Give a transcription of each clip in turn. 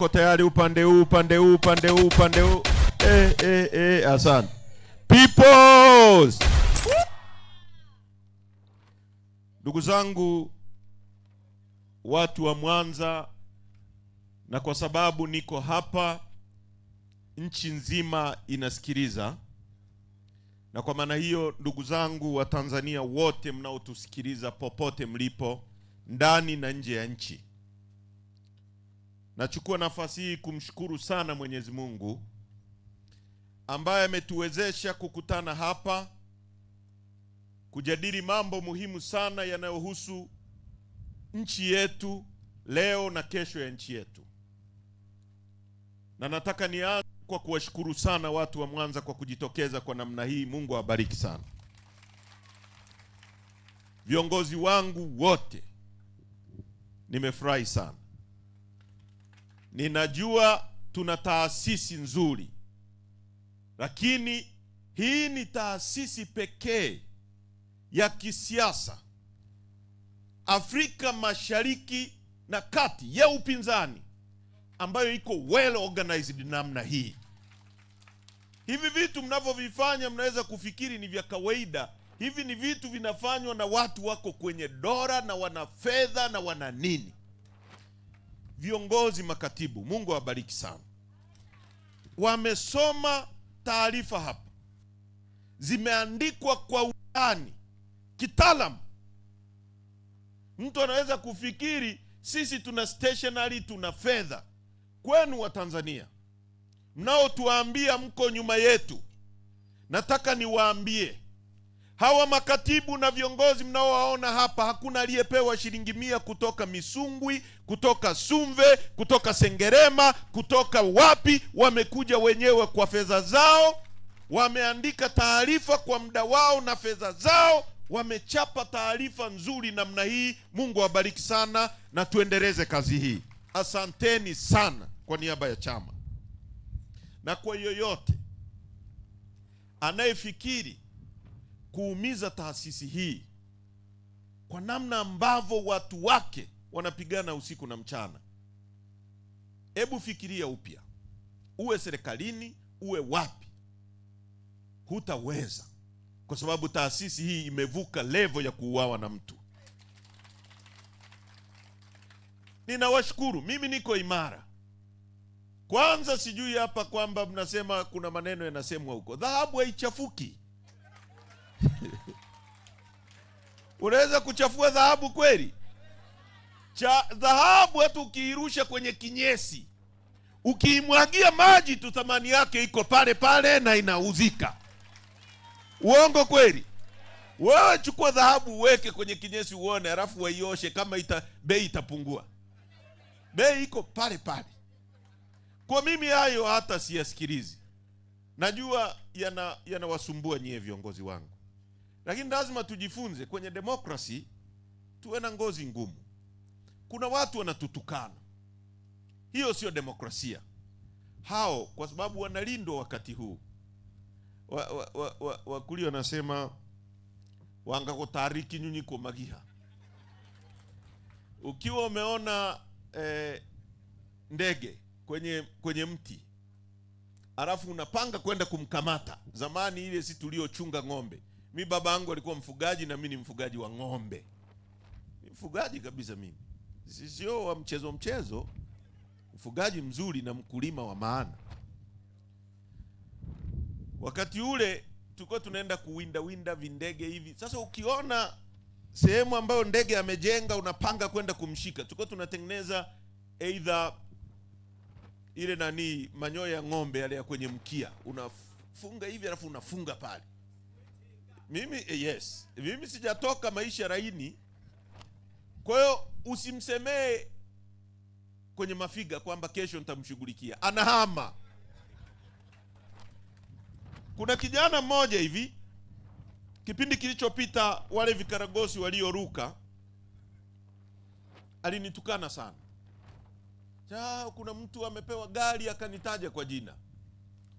Kwa tayari upande huu. Asante. Peoples. Ndugu zangu watu wa Mwanza, na kwa sababu niko hapa, nchi nzima inasikiliza. Na kwa maana hiyo, ndugu zangu wa Tanzania wote mnaotusikiliza popote mlipo, ndani na nje ya nchi, nachukua nafasi hii kumshukuru sana Mwenyezi Mungu ambaye ametuwezesha kukutana hapa kujadili mambo muhimu sana yanayohusu nchi yetu leo na kesho ya nchi yetu. Na nataka nianze kwa kuwashukuru sana watu wa Mwanza kwa kujitokeza kwa namna hii. Mungu awabariki sana. Viongozi wangu wote, nimefurahi sana. Ninajua tuna taasisi nzuri, lakini hii ni taasisi pekee ya kisiasa Afrika Mashariki na Kati ya upinzani ambayo iko well organized namna hii. Hivi vitu mnavyovifanya mnaweza kufikiri ni vya kawaida. Hivi ni vitu vinafanywa na watu wako kwenye dola na wana fedha na wana nini. Viongozi, makatibu, Mungu awabariki sana, wamesoma taarifa hapa, zimeandikwa kwa undani, kitaalamu. Mtu anaweza kufikiri sisi tuna stationery, tuna fedha. Kwenu wa Tanzania mnaotuambia mko nyuma yetu, nataka niwaambie hawa makatibu na viongozi mnaowaona hapa, hakuna aliyepewa shilingi 100 kutoka Misungwi, kutoka Sumve, kutoka Sengerema, kutoka wapi. Wamekuja wenyewe kwa fedha zao, wameandika taarifa kwa muda wao na fedha zao, wamechapa taarifa nzuri namna hii. Mungu awabariki sana na tuendeleze kazi hii. Asanteni sana kwa niaba ya chama. Na kwa yoyote anayefikiri kuumiza taasisi hii kwa namna ambavyo watu wake wanapigana usiku na mchana, hebu fikiria upya. Uwe serikalini, uwe wapi, hutaweza, kwa sababu taasisi hii imevuka level ya kuuawa na mtu. Ninawashukuru, mimi niko imara. Kwanza sijui hapa kwamba mnasema kuna maneno yanasemwa huko, dhahabu haichafuki. Unaweza kuchafua dhahabu kweli? Dhahabu hata ukiirusha kwenye kinyesi, ukiimwagia maji tu, thamani yake iko pale pale na inauzika. Uongo kweli? Wewe chukua dhahabu uweke kwenye kinyesi uone, alafu waioshe, kama bei itapungua. Bei iko pale pale. Kwa mimi hayo hata siyasikilizi. Najua yanawasumbua nyie viongozi wangu, lakini lazima tujifunze kwenye demokrasi, tuwe na ngozi ngumu. Kuna watu wanatutukana, hiyo sio demokrasia. Hao kwa sababu wanalindwa wakati huu, wakuli wanasema wanga kutariki nyunyi kwa magiha. Ukiwa umeona ndege kwenye mti, alafu unapanga kwenda kumkamata. Zamani ile si tuliochunga ng'ombe. Mi baba yangu alikuwa mfugaji na mimi ni mfugaji wa ng'ombe. Ni mfugaji kabisa mimi. Sio wa mchezo. Mfugaji mzuri na mkulima wa maana. Wakati ule tulikuwa tunaenda kuwinda vindege hivi. Sasa ukiona sehemu ambayo ndege amejenga, unapanga kwenda kumshika. Tulikuwa tunatengeneza either ile manyoya ya ng'ombe yale ya kwenye mkia, unafunga hivi alafu unafunga pale. Mimi sijatoka maisha laini. Kwa hiyo usimsemee kwenye mafiga kwamba kesho nitamshughulikia, anahama. Kuna kijana mmoja hivi, kipindi kilichopita, wale vikaragosi walioruka, alinitukana sana. Kuna mtu amepewa gari akanitaja kwa jina,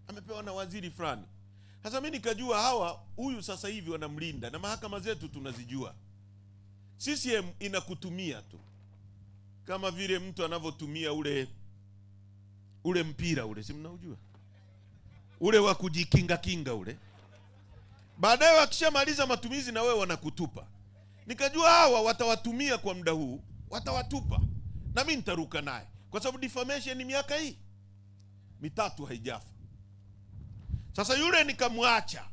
amepewa na waziri fulani. Sasa mimi nikajua huyu sasa hivi wanamlinda, na mahakama zetu tunazijua. CCM inakutumia tu, kama vile mtu anavyotumia ule ule mpira ule, si mnaujua ule wa kujikinga kinga ule. Baadaye wakishamaliza matumizi na wewe wanakutupa. Nikajua hawa watawatumia kwa muda huu, watawatupa na mimi nitaruka naye, kwa sababu defamation ni miaka hii 3 haijafa. Sasa yule nikamwacha.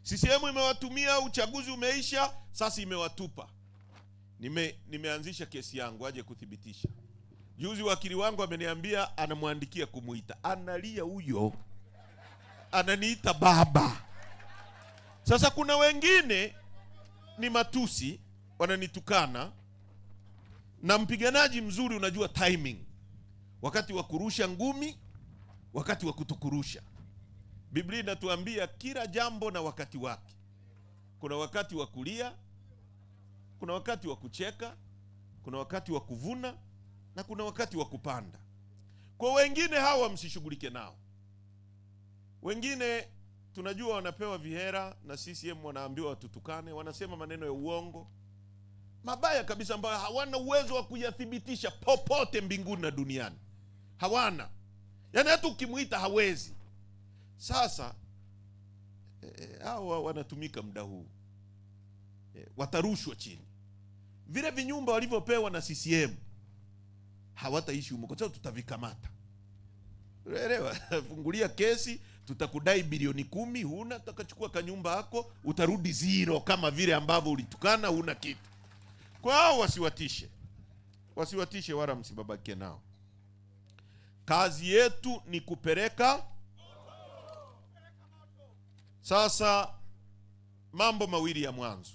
CCM imewatumia, uchaguzi umeisha, sasa imewatupa. Nimeanzisha kesi yangu aje kuthibitisha. Juzi wakili wangu ameniambia anamwandikia kumuita. Analia huyo, ananiita baba. Sasa kuna wengine ni matusi, wananitukana. Na mpiganaji mzuri unajua timing, wakati wa kurusha ngumi, wakati wa kutokurusha. Biblia inatuambia kila jambo na wakati wake. Kuna wakati wa kulia, kuna wakati wa kucheka, kuna wakati wa kuvuna, na kuna wakati wa kupanda. Kwa wengine hawa msishughulike nao. Wengine tunajua wanapewa vihera na CCM, wanaambiwa watutukane, wanasema maneno ya uongo mabaya kabisa ambayo hawana uwezo wa kuyathibitisha popote mbinguni na duniani. Hawana. Yaani hata ukimuita hawezi. Sasa hawa wanatumika muda huu. Watarushwa chini. Vile vinyumba walivyopewa na CCM hawataishi huko, kwa sababu tutavikamata. Unaelewa? Fungulia kesi, tutakudai bilioni 10, huna, tutakachukua kanyumba yako, utarudi zero kama vile ambavyo ulitukana, huna kitu. Kwa hao wasiwatishe. Wasiwatishe wala msibabake nao. Kazi yetu ni kupeleka. Sasa mambo mawili ya mwanzo.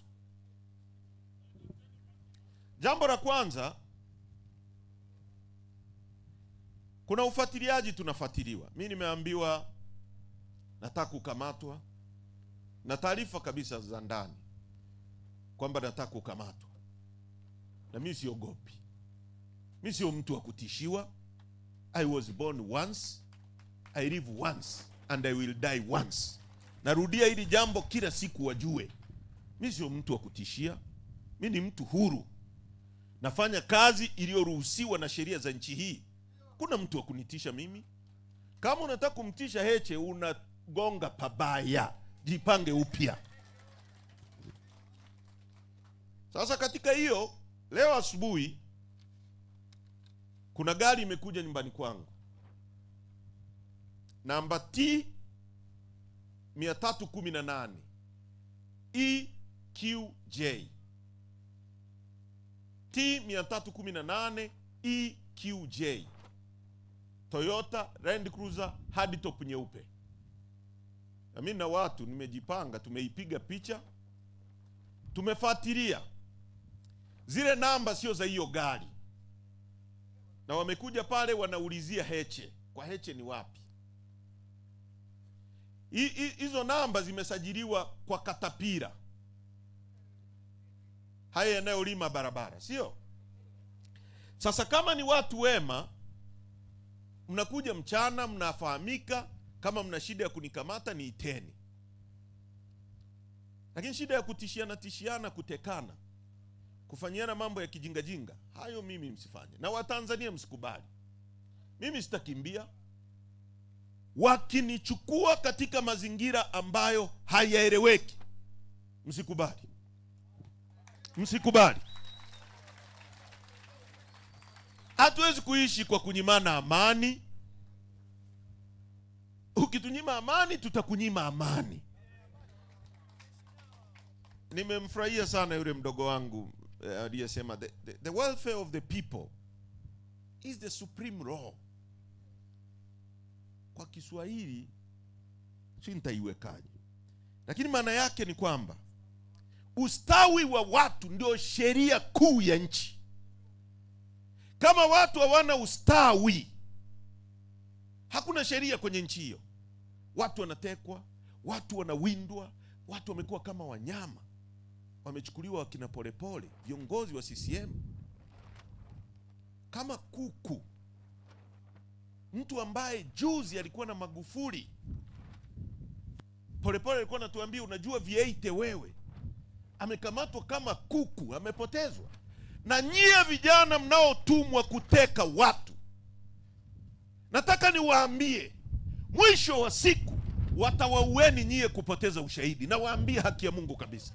Jambo la kwanza, kuna ufuatiliaji tunafuatiliwa. Mimi nimeambiwa nataka kukamatwa, na taarifa kabisa za ndani kwamba nataka kukamatwa. Na mimi siogopi. Mimi sio mtu wa kutishiwa. I was born once, I live once, and I will die once. Narudia hili jambo kila siku wajue. Mimi sio mtu wa kutishia. Mimi ni mtu huru. Nafanya kazi iliyoruhusiwa na sheria za nchi hii. Kuna mtu wa kunitisha mimi. Kama unataka kumtisha Heche, unagonga pabaya. Jipange upya. Sasa katika hiyo, leo asubuhi kuna gari imekuja nyumbani kwangu. Namba T 318 EQJ. T 318 EQJ. Toyota Land Cruiser hadi top nyeupe. Na mimi na watu nimejipanga, tumeipiga picha, tumefuatilia. Zile namba sio za hiyo gari. Na wamekuja pale wanaulizia Heche. Kwa Heche ni wapi? Hizo namba zimesajiliwa kwa Katapira. Haya yanayolima barabara, sio? Sasa kama ni watu wema, mnakuja mchana, mnafahamika, kama mna shida ya kunikamata niiteni. Lakini shida ya tishiana, kutekana, kufanyiana mambo ya kijingajinga, hayo mimi msifanye. Na Watanzania msikubali. Mimi sitakimbia. Wakinichukua katika mazingira ambayo hayaeleweki, msikubali. Msikubali. Hatuwezi kuishi kwa kunyimana amani. Ukitunyima amani, tutakunyima amani. Nimemfurahia sana yule mdogo wangu aliyesema the welfare of the people is the supreme law. Kwa Kiswahili si nitaiwekaje, lakini maana yake ni kwamba ustawi wa watu ndio sheria kuu ya nchi. Kama watu hawana ustawi, hakuna sheria kwenye nchi hiyo. Watu wanatekwa, watu wanawindwa, watu wamekuwa kama wanyama. Wamechukuliwa wakina Polepole, viongozi wa CCM, kama kuku. Mtu ambaye juzi alikuwa na Magufuli, Polepole alikuwa anatuambia unajua V8 wewe, amekamatwa kama kuku, amepotezwa. Na nyie vijana mnaotumwa kuteka watu, nataka niwaambie, mwisho wa siku watawaueni nyie kupoteza ushahidi. Na waambie haki ya Mungu kabisa.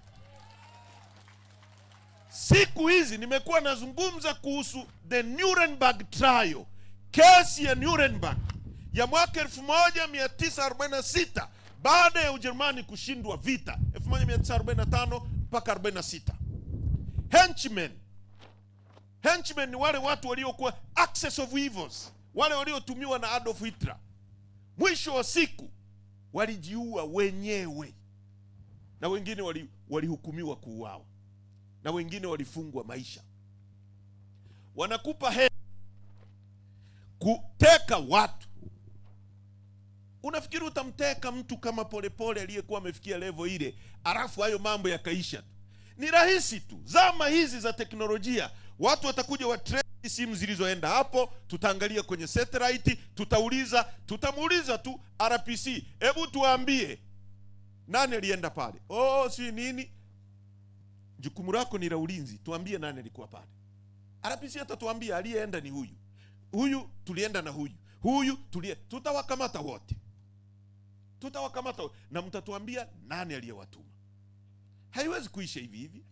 Siku hizi nimekuwa nazungumza kuhusu the Nuremberg trial, kesi ya Nuremberg ya mwaka 1946 baada ya Ujerumani kushindwa vita 1945 mpaka 46. Henchmen ni wale watu waliokuwa axis of evils, wale waliotumiwa na Adolf Hitler. Mwisho wa siku walijiua wenyewe, na wengine walihukumiwa kuuawa, na wengine walifungwa maisha. Wanakupa kuteka watu. Unafikiri utamteka mtu kama Polepole aliyekuwa amefikia level ile, alafu hayo mambo yakaisha? Ni rahisi tu. Zama hizi za teknolojia, watu watakuja watrace simu zilizoenda hapo, tutaangalia kwenye satellite, tutamuuliza tu RPC, hebu tuambie nani alienda pale. Si nini? Jukumu lako ni la ulinzi, tuambie nani alikuwa pale. RPC atatuambia aliyeenda ni huyu. Huyu tulienda na huyu tutawakamata wote. Na mtatuambia nani aliyewatuma. Haiwezi kuisha hivi hivi.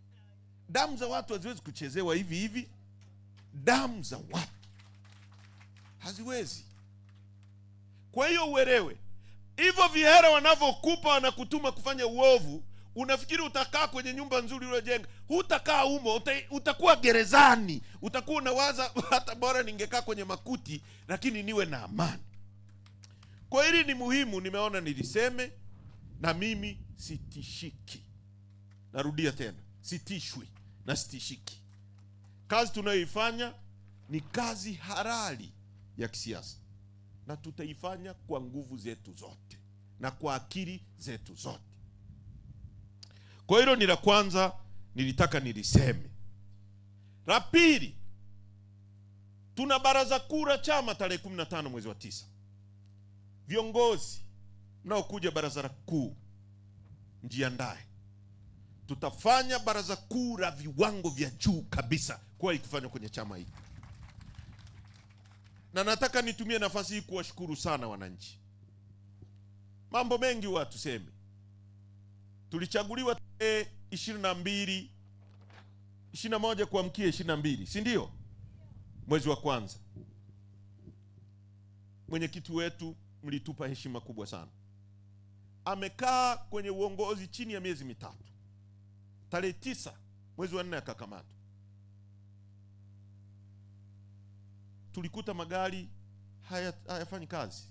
Damu za watu haziwezi kuchezewa hivi hivi. Damu za watu haziwezi. Kwa hiyo uelewe, hivyo vihera wanavyokupa, wanakutuma kufanya uovu, unafikiri utakaa kwenye nyumba nzuri uliyojenga? Hutakaa humo, utakuwa gerezani. Utakuwa unawaza hata bora ningekaa kwenye makuti, lakini niwe na amani. Kwa hili ni muhimu, nimeona niliseme, na mimi sitishiki. Narudia tena, sitishwi na sitishiki. Kazi tunayoifanya ni kazi halali ya kisiasa, na tutaifanya kwa nguvu zetu zote na kwa akili zetu zote. Kwa hilo ni la kwanza nilitaka niliseme. La pili, tuna baraza kuu la chama tarehe 15 mwezi wa 9. Viongozi mnaokuja baraza kuu, mjiandae. Tutafanya baraza kuu la viwango vya juu kabisa kwa ikufanywa kwenye chama hiki. Na nataka nitumie nafasi hii kuwashukuru sana wananchi. Mambo mengi huwa tuseme. Tulichaguliwa 21 kuamkia 22, si ndio? Mwezi wa kwanza. Mwenyekiti wetu mlitupa heshima kubwa sana. Amekaa kwenye uongozi chini ya miezi mitatu. Tarehe 9 mwezi wa 4 akakamatwa. Tulikuta magari hayafanyi kazi.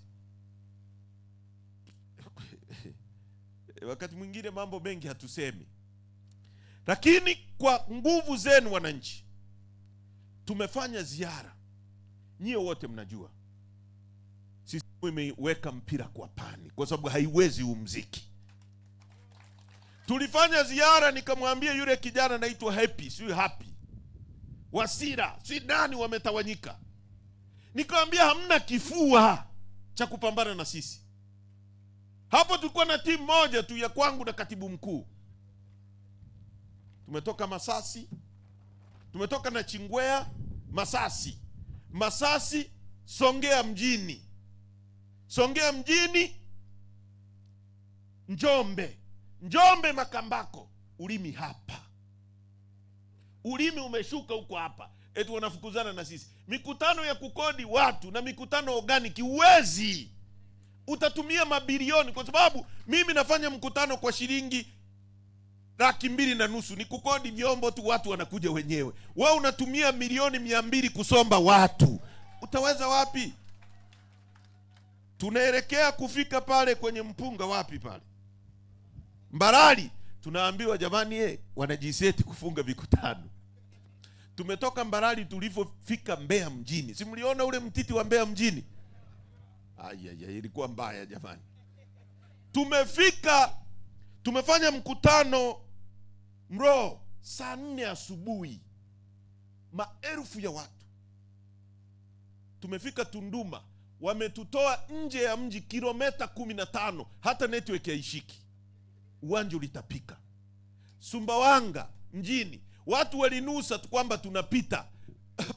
Wakati mwingine mambo mengi hatusemi, lakini kwa nguvu zenu wananchi tumefanya ziara. Nyie wote mnajua sisi imeweka mpira kwa pani, kwa sababu haiwezi umziki. Tulifanya ziara, nikamwambia yule kijana anaitwa Happy Wasira, si nani, wametawanyika. Nikamwambia hamna kifua cha kupambana na sisi. Hapo tulikuwa na timu moja tu ya kwangu na katibu mkuu. Tumetoka Masasi, tumetoka na Chingwea, Masasi, Songea mjini, Njombe Makambako, Ulimi hapa. Ulimi umeshuka huko hapa. Eti wanafukuzana na sisi. Mikutano ya kukodi watu na mikutano organic uwezi. Utatumia mabilioni, kwa sababu mimi nafanya mkutano kwa shilingi 250,000. Ni kukodi vyombo tu, watu wanakuja wenyewe. Wewe unatumia milioni 200 kusomba watu. Utaweza wapi? Tunaelekea kufika pale kwenye mpunga wapi pale? Mbarali. Tunaambiwa jamani wanajiseti kufunga vikutano. Tumetoka Mbarali, tulipofika Mbeya mjini. Si mliona ule mtiti wa Mbeya mjini? Ilikuwa mbaya jamani. Tumefanya mkutano Mro saa 4 asubuhi. Maelfu ya watu. Tumefika Tunduma, wametutoa nje ya mji kilomita 15, hata network haishiki. Uwanja ulitapika. Sumbawanga mjini, watu walinusa tu kwamba tunapita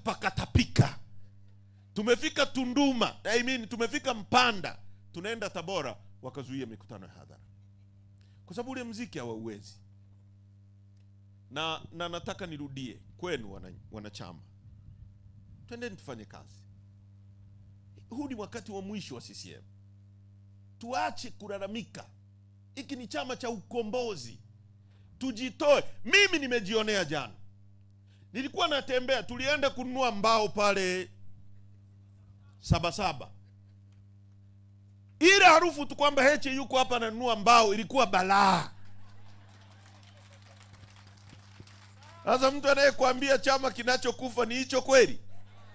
pakatapika. tumefika Tunduma, tumefika Mpanda, tunaenda Tabora, wakazuia mikutano ya hadhara kwa sababu ule muziki hawauwezi. Na nataka nirudie kwenu wanachama, twendeni tufanye kazi. Huu ni wakati wa mwisho wa CCM. Tuache kulalamika. Hiki ni chama cha ukombozi. Tujitoe. Mimi nimejionea jana. Nilikuwa natembea, tulienda kununua mbao pale Sabasaba. Ile harufu tu kwamba Heche yuko hapa ananunua mbao ilikuwa balaa. Sasa mtu anayekuambia chama kinachokufa ni hicho kweli?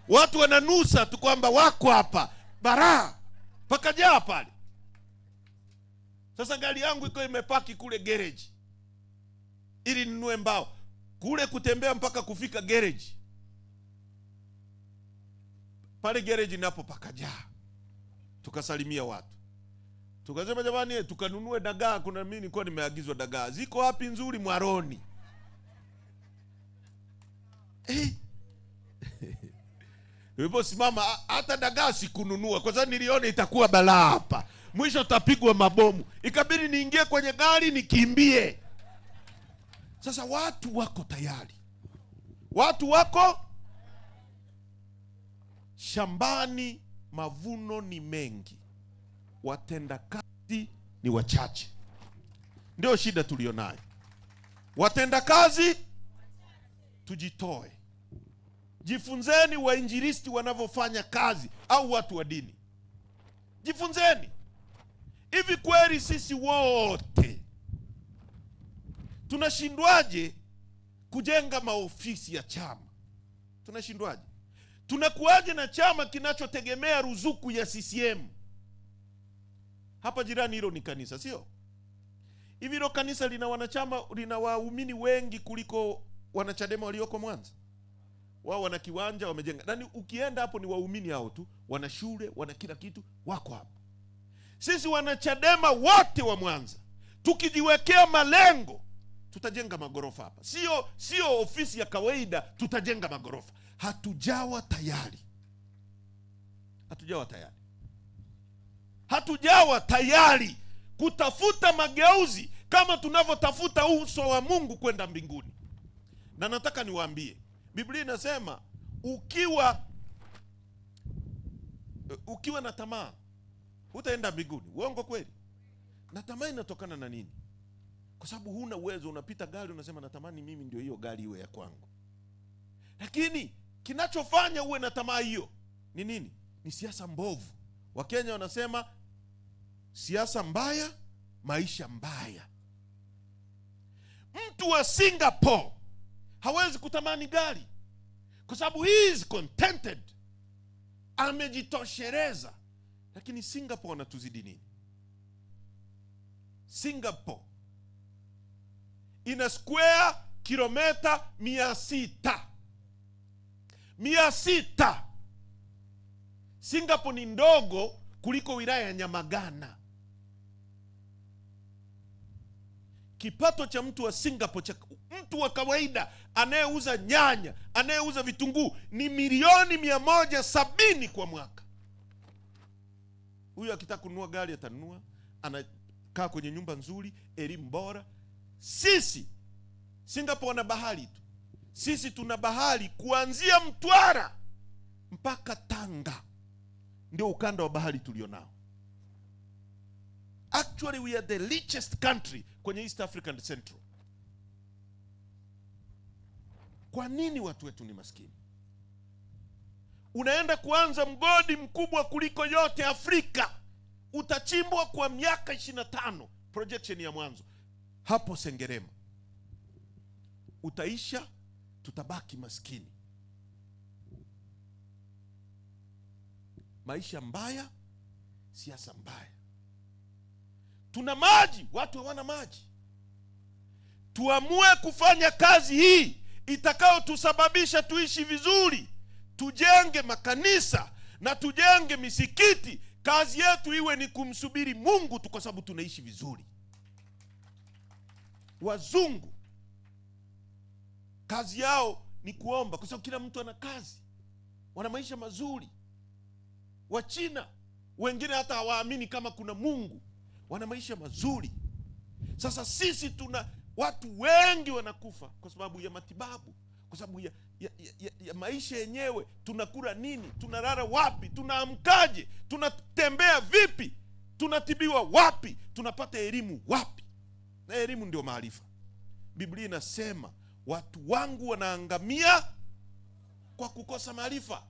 Watu wananusa tu kwamba wako hapa, bara pakajaa pale. Sasa gari yangu iko imepaki kule garage ili ninunue mbao. Kule kutembea mpaka kufika garage, pale garage napo pakajaa. Tukasalimia watu, tukasema jamani, tukanunue dagaa. Kuna mimi nilikuwa nimeagizwa dagaa, ziko wapi nzuri? Mwaroni. Niliposimama hata dagaa sikununua kwa sababu niliona itakuwa balaa hapa, mwisho tapigwa mabomu, ikabidi niingie kwenye gari nikimbie. Sasa watu wako tayari, watu wako shambani, mavuno ni mengi, watenda kazi ni wachache. Ndio shida tulionayo, watenda kazi. Tujitoe. Jifunzeni wainjilisti wanavyofanya kazi, au watu wa dini. Jifunzeni. Hivi kweli sisi wote tunashindwaje kujenga maofisi ya chama? Tunashindwaje? Tunakuaje na chama kinachotegemea ruzuku ya CCM? Hapa jirani hilo ni kanisa, sio? Hivi hilo kanisa lina wanachama, lina waumini wengi kuliko wanachadema walioko Mwanza. Wao wana kiwanja wamejenga. Nani ukienda hapo ni waumini hao tu, wana shule, wana kila kitu, wako hapo. Sisi wanachadema wote wa Mwanza tukijiwekea malengo, tutajenga magorofa hapa. Sio ofisi ya kawaida, tutajenga magorofa. Hatujawa tayari. Hatujawa tayari kutafuta mageuzi kama tunavyotafuta uso wa Mungu kwenda mbinguni. Na nataka niwaambie, Biblia inasema ukiwa na tamaa hutaenda mbinguni. Uongo kweli? Na tamaa inatokana na nini? Kwa sababu huna uwezo, unapita gari unasema natamani mimi ndio hiyo gari iwe ya kwangu. Lakini kinachofanya uwe na tamaa hiyo ni nini? Ni siasa mbovu. Wakenya wanasema siasa mbaya, maisha mbaya. Mtu wa Singapore hawezi kutamani gari kwa sababu he is contented, amejitosheleza. Lakini Singapore wanatuzidi nini? Singapore ina square kilomita 600. Singapore ni ndogo kuliko wilaya ya Nyamagana. Kipato cha mtu wa Singapore, cha mtu wa kawaida anayeuza nyanya, anayeuza vitunguu, ni milioni 170 kwa mwaka. Huyu akitaka kununua gari atanunua, anakaa kwenye nyumba nzuri, elimu bora. Sisi Singapore wana bahari tu, sisi tuna bahari kuanzia Mtwara mpaka Tanga. Ndio ukanda wa bahari tulionao. Actually we are the richest country kwenye East African Central. Kwa nini watu wetu ni maskini? Unaenda kuanza mgodi mkubwa kuliko yote Afrika, utachimbwa kwa miaka 25, projection ya mwanzo hapo Sengerema. Utaisha, tutabaki maskini. Maisha mbaya, siasa mbaya. Tuna maji, watu hawana maji. Tuamue kufanya kazi hii itakao tusababisha tuishi vizuri. Tujenge makanisa na tujenge misikiti. Kazi yetu iwe ni kumsubiri Mungu tu, kwa sababu tunaishi vizuri. Wazungu kazi yao ni kuomba, kwa sababu kila mtu ana kazi, wana maisha mazuri. Wachina wengine hata hawaamini kama kuna Mungu, wana maisha mazuri. Sasa sisi watu wengi wanakufa kwa sababu ya matibabu, kwa sababu ya maisha yenyewe. Tunakula nini? Tunalala wapi? Tunaamkaje? Tunatembea vipi? Tunatibiwa wapi? Tunapata elimu wapi? Na elimu ndio maarifa. Biblia inasema watu wangu wanaangamia kwa kukosa maarifa.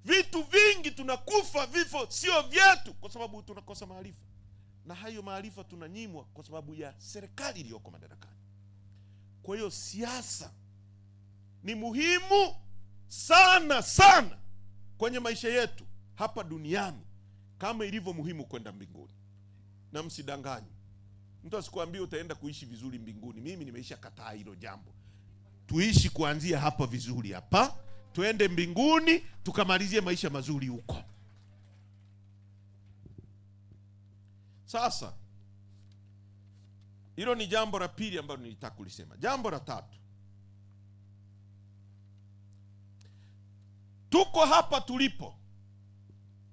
Vitu vingi tunakufa, vifo sio vyetu kwa sababu tunakosa maarifa. Na hayo maarifa tunanyimwa kwa sababu ya serikali iliyoko madarakani. Kwa hiyo siasa ni muhimu sana sana kwenye maisha yetu hapa duniani, kama ilivyo muhimu kwenda mbinguni. Na msidanganywe. Mtu asikwambie utaenda kuishi vizuri mbinguni. Mimi nimeisha kataa hilo jambo. Tuishi kuanzia hapa vizuri hapa, tuende mbinguni tukamalizie maisha mazuri huko. Sasa hilo ni jambo la pili ambalo nilitaka kulisema. Jambo la tatu, tuko hapa tulipo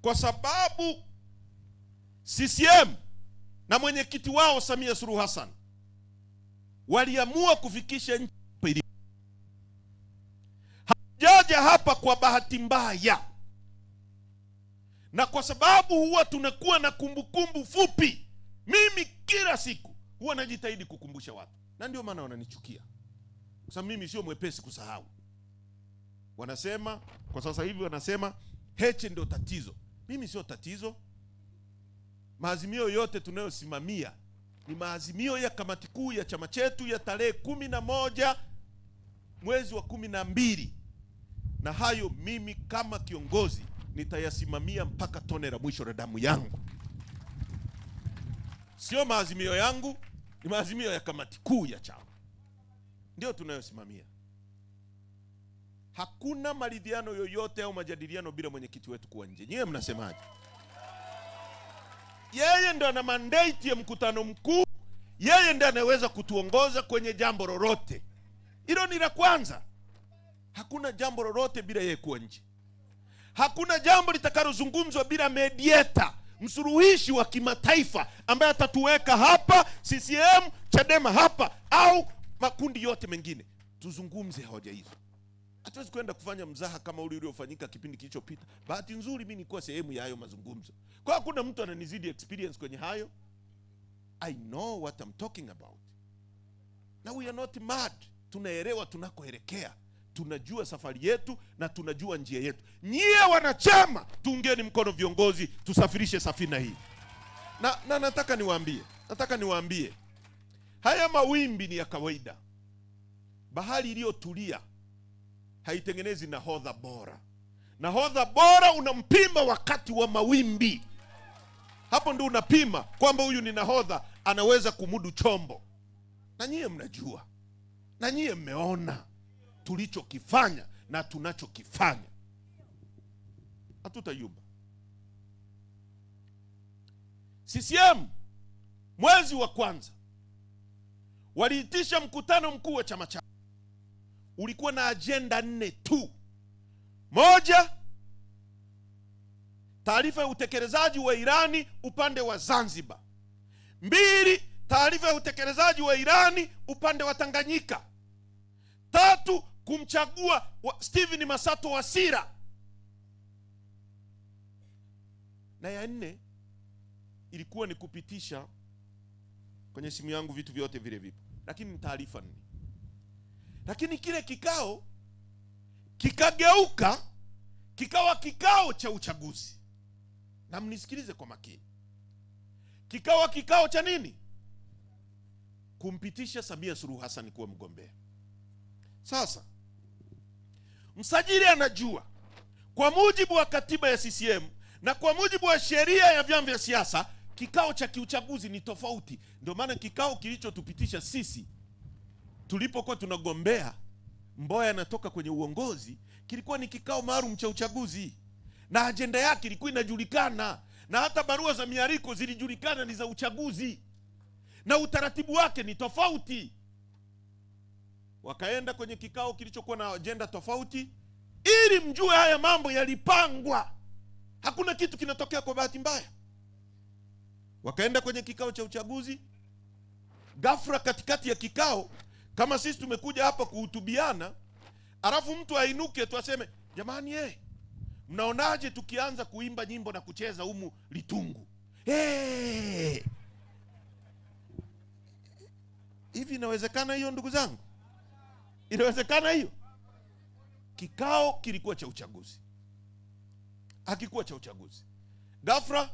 kwa sababu CCM na mwenyekiti wao Samia Suluhu Hassan waliamua kufikisha nchi ilipo. Hajaja hapa kwa bahati mbaya, na kwa sababu huwa tunakuwa na kumbukumbu fupi. Mimi kila siku huwa najitahidi kukumbusha watu, na ndio maana wananichukia, kwa sababu mimi sio mwepesi kusahau. Wanasema kwa sasa hivi, wanasema Heche ndio tatizo. Mimi sio tatizo. Maazimio yote tunayosimamia ni maazimio ya kamati kuu ya chama chetu ya tarehe 11 mwezi wa 12, na hayo mimi kama kiongozi nitayasimamia mpaka tone la mwisho la damu yangu. Sio maazimio yangu, ni maazimio ya kamati kuu ya chama, ndio tunayosimamia. Hakuna maridhiano yoyote au majadiliano bila mwenyekiti wetu kuwa nje. Nyewe mnasemaje? Yeye ndo ana mandate ya mkutano mkuu. Yeye ndo anaweza kutuongoza kwenye jambo lolote. Hilo ni la kwanza. Hakuna jambo lolote bila yeye kuwa nje. Hakuna jambo litakalozungumzwa bila mediator, msuluhishi wa kimataifa ambaye atatuweka hapa, CCM, Chadema hapa au makundi yote mengine, tuzungumze hoja hizo. Hatuwezi kwenda kufanya mzaha kama ule uliofanyika kipindi kilichopita. Bahati nzuri mimi nilikuwa sehemu ya hayo mazungumzo. Kwa hakuna mtu ananizidi experience kwenye hayo. I know what I'm talking about. Now we are not mad. Tunaelewa tunakoelekea. Tunajua safari yetu na tunajua njia yetu. Nyie wanachama, tuungeni mkono viongozi, tusafirishe safina hii. Na nataka niwaambie. Haya mawimbi ni ya kawaida. Bahari iliyotulia haitengenezi nahodha bora. Nahodha bora unampima wakati wa mawimbi. Hapo ndio unapima kwamba huyu ni nahodha, anaweza kumudu chombo. Na nyie mnajua, na nyie mmeona tulichokifanya na tunachokifanya. Hatutayumba. CCM mwezi wa kwanza waliitisha mkutano mkuu wa chama chao. Ulikuwa na agenda 4 tu. 1, taarifa ya utekelezaji wa Irani upande wa Zanzibar. 2, taarifa ya utekelezaji wa Irani upande wa Tanganyika. 3, kumchagua Stephen Masato Wasira. Na ya 4 ilikuwa ni kupitisha kwenye simu yangu vitu vyote vile vipo, lakini ni taarifa 4. Lakini kile kikao kikageuka kikawa kikao cha uchaguzi. Na mnisikilize kwa makini. Kikawa kikao cha nini? Kumpitisha Samia Suluhu Hassan kuwa mgombea. Sasa msajili anajua kwa mujibu wa katiba ya CCM na kwa mujibu wa sheria ya vyama vya siasa, kikao cha kiuchaguzi ni tofauti. Ndio maana kikao kilichotupitisha sisi tulipokuwa tunagombea Mboya anatoka kwenye uongozi, kilikuwa ni kikao maalum cha uchaguzi, na ajenda yake ilikuwa inajulikana, na hata barua za miariko zilijulikana ni za uchaguzi, na utaratibu wake ni tofauti. Wakaenda kwenye kikao kilichokuwa na ajenda tofauti ili mjue haya mambo yalipangwa. Hakuna kitu kinatokea kwa bahati mbaya. Wakaenda kwenye kikao cha uchaguzi. Ghafla katikati ya kikao, kama sisi tumekuja hapa kuhutubiana, alafu mtu ainuke tu aseme, jamani mnaonaje tukianza kuimba nyimbo na kucheza humu litungu? Hivi inawezekana hiyo ndugu zangu? Inawezekana hiyo? Kikao kilikuwa cha uchaguzi. Hakikuwa cha uchaguzi. Ghafla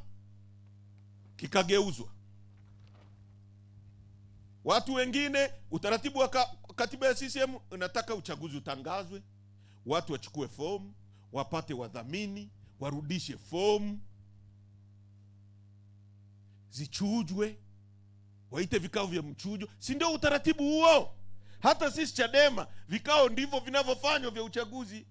kikageuzwa. Watu wengine, utaratibu wa katiba ya CCM unataka uchaguzi utangazwe, watu wachukue fomu, wapate wadhamini, warudishe fomu, zichujwe, waite vikao vya mchujo. Si ndio utaratibu huo? Hata sisi Chadema vikao ndivyo vinavyofanywa vya uchaguzi.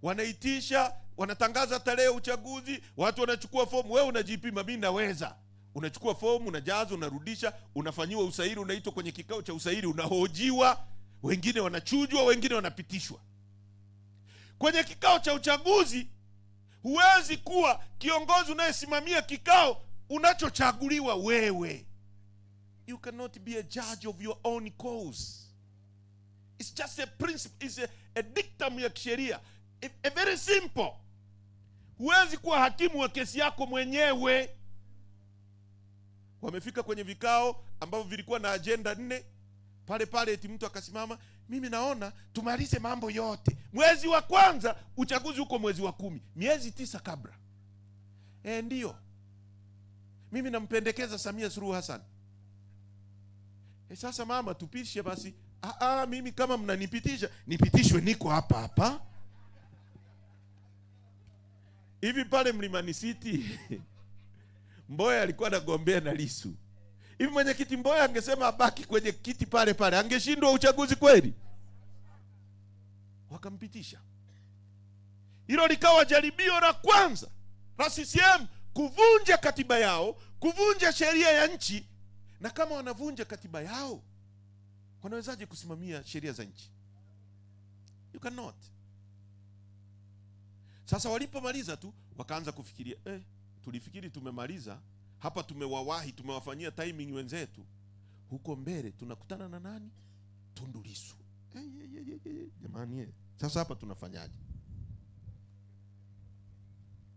Wanaitisha, wanatangaza tarehe ya uchaguzi, watu wanachukua fomu, wewe unajipima, mimi naweza. Unachukua fomu, unajaza, unarudisha, unafanyiwa usairi, unaitwa kwenye kikao cha usairi, unahojiwa, wengine wanachujwa, wengine wanapitishwa. Kwenye kikao cha uchaguzi huwezi kuwa kiongozi unayesimamia kikao unachochaguliwa wewe. You cannot be a judge of your own cause. It's just a principle, it's a dictum ya kisheria. A very simple. Huwezi kuwa hakimu wa kesi yako mwenyewe. Wamefika kwenye vikao ambavyo vilikuwa na agenda 4. Pale eti mtu akasimama, mimi naona tumalize mambo yote mwezi wa kwanza, uchaguzi uko mwezi wa 10, miezi 9 kabla. Ndio. Mimi nampendekeza Samia Suluhu Hassan. Sasa mama tupishe basi. Mimi kama mnanipitisha, nipitishwe, niko hapa. Hivi pale Mlimani City Mboya alikuwa anagombea na Lissu. Hivi mwenyekiti Mboya angesema abaki kwenye kiti pale, angeshindwa uchaguzi kweli? Wakampitisha. Hilo likawa jaribio la kwanza la CCM kuvunja katiba yao, kuvunja sheria ya nchi. Na kama wanavunja katiba yao, wanawezaje kusimamia sheria za nchi? You cannot. Sasa walipomaliza tu wakaanza kufikiria, tulifikiri tumemaliza hapa, tumewawahi, tumewafanyia timing wenzetu. Huko mbele tunakutana na nani? Tundu Lissu. Jamani, sasa hapa tunafanyaje?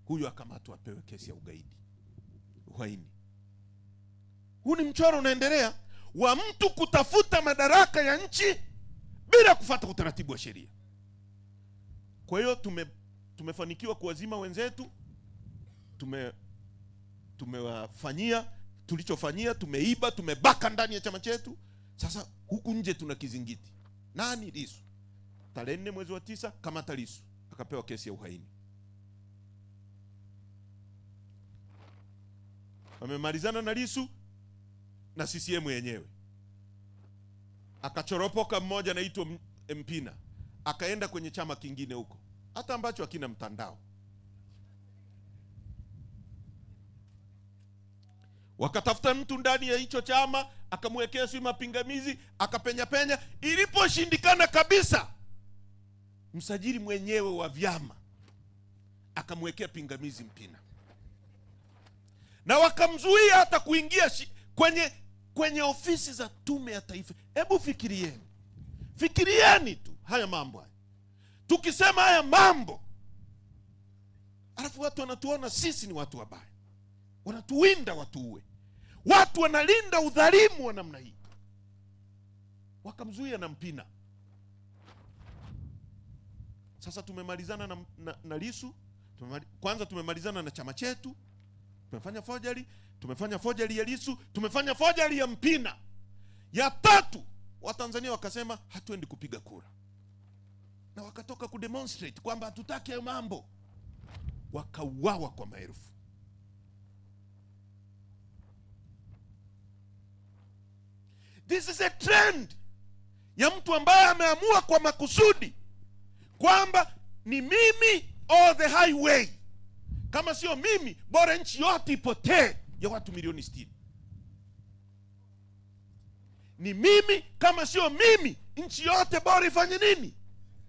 Huyu akamatwa, apewe kesi ya ugaidi, uhaini. Huu ni mchoro unaendelea wa mtu kutafuta madaraka ya nchi bila kufuata utaratibu wa sheria. Kwa hiyo tumefanikiwa kuwazima wenzetu, tumewafanyia tulichofanyia, tumeiba, tumebaka ndani ya chama chetu. Sasa huku nje tuna kizingiti. Nani? Lissu. Tarehe 4 mwezi wa 9 kamata Lissu, akapewa kesi ya uhaini. Wamemalizana na Lissu na CCM yenyewe. Akachoropoka mmoja anaitwa Mpina, akaenda kwenye chama kingine huko, hata ambacho hakina mtandao. Wakatafuta mtu ndani ya hicho chama, akamwekea si mapingamizi, akapenya. Iliposhindikana kabisa, msajili mwenyewe wa vyama akamwekea pingamizi Mpina, na wakamzuia hata kuingia kwenye ofisi za Tume ya Taifa. Hebu fikirieni tu haya mambo haya. Tukisema haya mambo, alafu watu wanatuona sisi ni watu wabaya, wanatuwinda watuue. Watu wanalinda udhalimu wa namna hii. Wakamzuia na Mpina. Sasa tumemalizana na Lissu. Kwanza tumemalizana na chama chetu, tumefanya forgery ya Lissu, tumefanya forgery ya Mpina. Ya 3, Watanzania wakasema hatuendi kupiga kura, na wakatoka kudemonstrate kwamba hatutaki hayo mambo. Wakauawa kwa maelfu. This is a trend ya mtu ambaye ameamua kwa makusudi kwamba ni mimi or the highway. Kama sio mimi, bora nchi yote ipotee ya watu milioni 60. Ni mimi, kama sio mimi, nchi yote bora ifanye nini?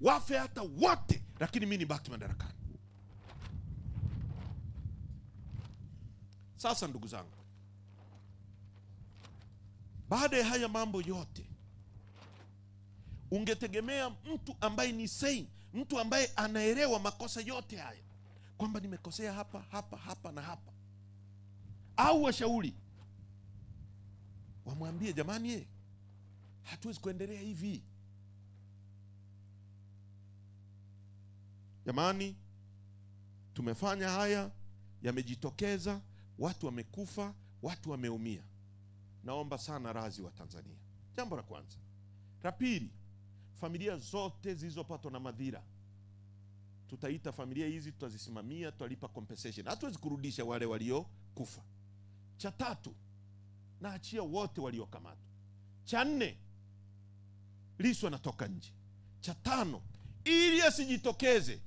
Wafe hata wote, lakini mimi nibaki madarakani. Sasa ndugu zangu, baada ya haya mambo yote, ungetegemea mtu ambaye ni sane, mtu ambaye anaelewa makosa yote haya, kwamba nimekosea hapa hapa hapa na hapa, au washauri wamwambie, jamani, hatuwezi kuendelea hivi. Jamani, tumefanya haya, yamejitokeza, watu wamekufa, watu wameumia. Naomba sana radhi wa Tanzania. Jambo la kwanza. La pili, familia zote zilizopatwa na madhira, tutaita familia hizi, tutazisimamia, tutalipa compensation. Hatuwezi kurudisha wale waliokufa. Cha tatu, naachia wote waliokamatwa. Cha nne, Lissu anatoka nje. Cha tano, ili asijitokeze,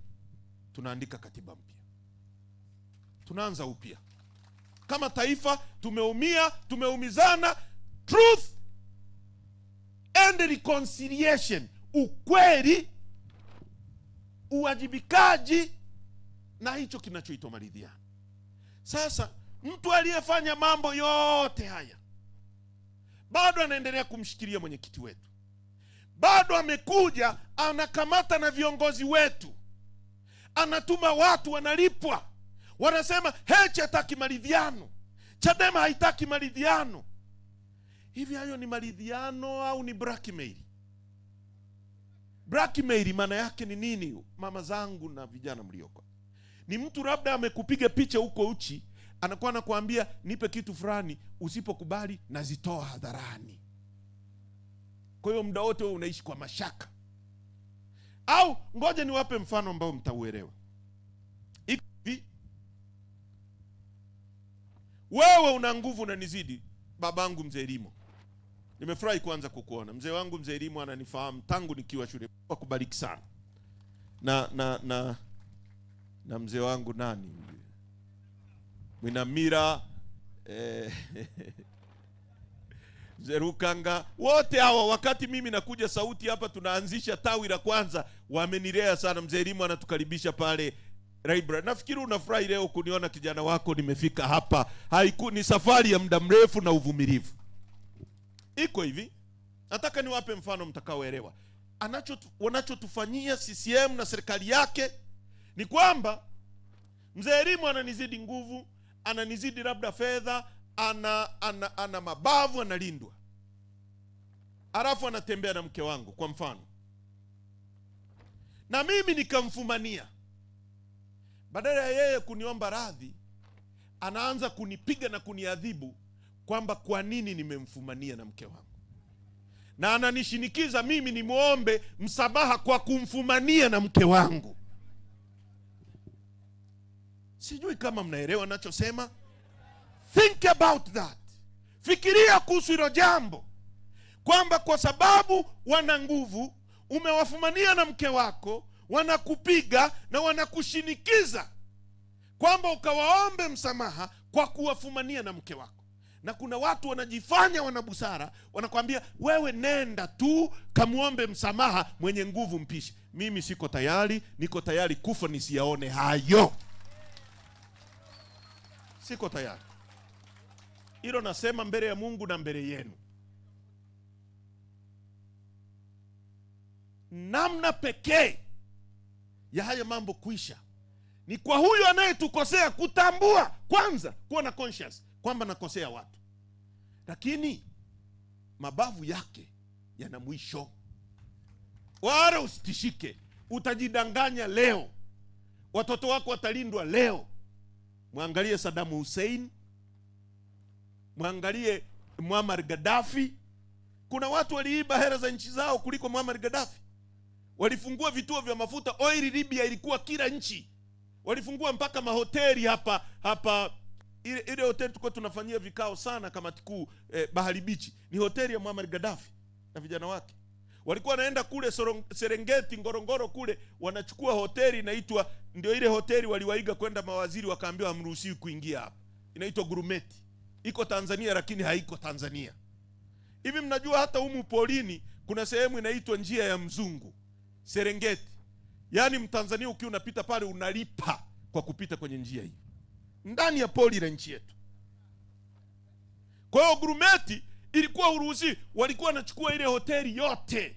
tunaandika katiba mpya, tunaanza upya kama taifa. Tumeumia, tumeumizana. Truth and reconciliation, ukweli, uwajibikaji, na hicho kinachoitwa maridhiano. Sasa mtu aliyefanya mambo yote haya bado anaendelea kumshikilia mwenyekiti wetu, bado amekuja anakamata na viongozi wetu, anatuma watu wanalipwa, wanasema Heche hataki maridhiano, Chadema haitaki maridhiano. Hivi hayo ni maridhiano au ni blackmail? Blackmail maana yake ni nini, mama zangu na vijana mlioko? Ni mtu labda amekupiga picha huko uchi, anakuwa anakuambia nipe kitu fulani, usipokubali nazitoa hadharani. Kwa hiyo muda wote wewe unaishi kwa mashaka. Au ngoja niwape mfano ambao mtauelewa. Hivi wewe una nguvu unanizidi, babangu mzee Limo. Nimefurahi kwanza kukuona. Mzee wangu mzee Limo ananifahamu tangu nikiwa shule. Akubariki sana. Na mzee wangu nani? Mwinamira, Mzee Rukanga, wote hawa wakati mimi nakuja Sauti hapa tunaanzisha tawi la kwanza, wamenilea sana. Mzee Limo anatukaribisha pale library. Nafikiri unafurahi leo kuniona kijana wako nimefika hapa. Ni safari ya muda mrefu na uvumilivu. Iko hivi, nataka niwape mfano mtakaoelewa. Wanachotufanyia CCM na serikali yake ni kwamba Mzee Limo ananizidi nguvu, ananizidi labda fedha, ana mabavu, analindwa. Alafu anatembea na mke wangu kwa mfano, na mimi nikamfumania. Badala ya yeye kuniomba radhi, anaanza kunipiga na kuniadhibu kwamba kwa nini nimemfumania na mke wangu, na ananishinikiza mimi nimuombe msamaha kwa kumfumania na mke wangu. Sijui kama mnaelewa ninachosema. Think about that. Fikiria kuhusu hilo jambo, kwamba kwa sababu wana nguvu, umewafumania na mke wako, wanakupiga na wanakushinikiza kwamba ukawaombe msamaha kwa kuwafumania na mke wako. Na kuna watu wanajifanya wana busara, wanakwambia wewe nenda tu kamuombe msamaha mwenye nguvu mpishe. Mimi siko tayari, niko tayari kufa nisiyaone hayo. Siko tayari. Hilo nasema mbele ya Mungu na mbele yenu. Namna pekee ya haya mambo kuisha ni kwa huyo anayetukosea kutambua kwanza, kuwa na conscious kwamba nakosea watu, lakini mabavu yake yana mwisho. Wala usitishike, utajidanganya leo, watoto wako watalindwa leo. Mwangalie Saddam Hussein, mwangalie Muammar Gaddafi. Kuna watu waliiba hela za nchi zao kuliko Muammar Gaddafi. Walifungua vituo vya mafuta, oil Libya ilikuwa kila nchi. Walifungua mpaka mahoteli hapa ile hoteli tulikuwa tunafanyia vikao sana kamati kuu, Bahari Beach, ni hoteli ya Muammar Gaddafi na vijana wake. Walikuwa wanaenda kule Serengeti, Ngorongoro kule, wanachukua hoteli inaitwa, ndio ile hoteli waliwaiga kwenda mawaziri wakaambiwa hamruhusiwi kuingia hapa. Inaitwa Gurumeti. Iko Tanzania lakini haiko Tanzania. Hivi mnajua hata humu polini kuna sehemu inaitwa njia ya mzungu, Serengeti. Yaani Mtanzania ukiwa unapita pale unalipa kwa kupita kwenye njia hii. Ndani ya poli la nchi yetu. Kwa hiyo Grumeti ilikuwa uruhusi, walikuwa wanachukua ile hoteli yote,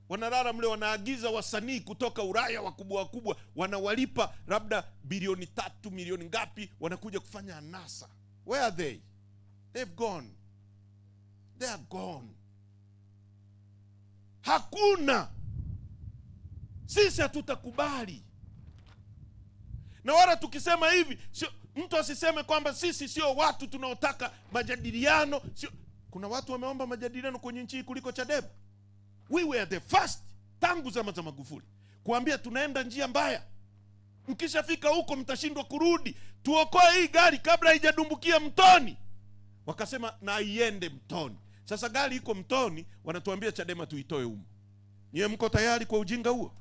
wanalala mle, wanaagiza wasanii kutoka Ulaya wakubwa wakubwa, wanawalipa labda bilioni 3 milioni ngapi, wanakuja kufanya anasa. Where are they? They've gone. They are gone. Hakuna. Sisi hatutakubali. Na wala tukisema hivi, mtu asiseme kwamba sisi sio watu tunaotaka majadiliano. Kuna watu wameomba majadiliano kwenye nchi kuliko Chadema. We were the first, tangu zama za Magufuli, kuambia tunaenda njia mbaya. Mkishafika huko mtashindwa kurudi. Tuokoe hii gari kabla haijadumbukia mtoni. Wakasema na iende mtoni. Sasa gari iko mtoni, wanatuambia Chadema tuitoe humo. Nyie mko tayari kwa ujinga huo?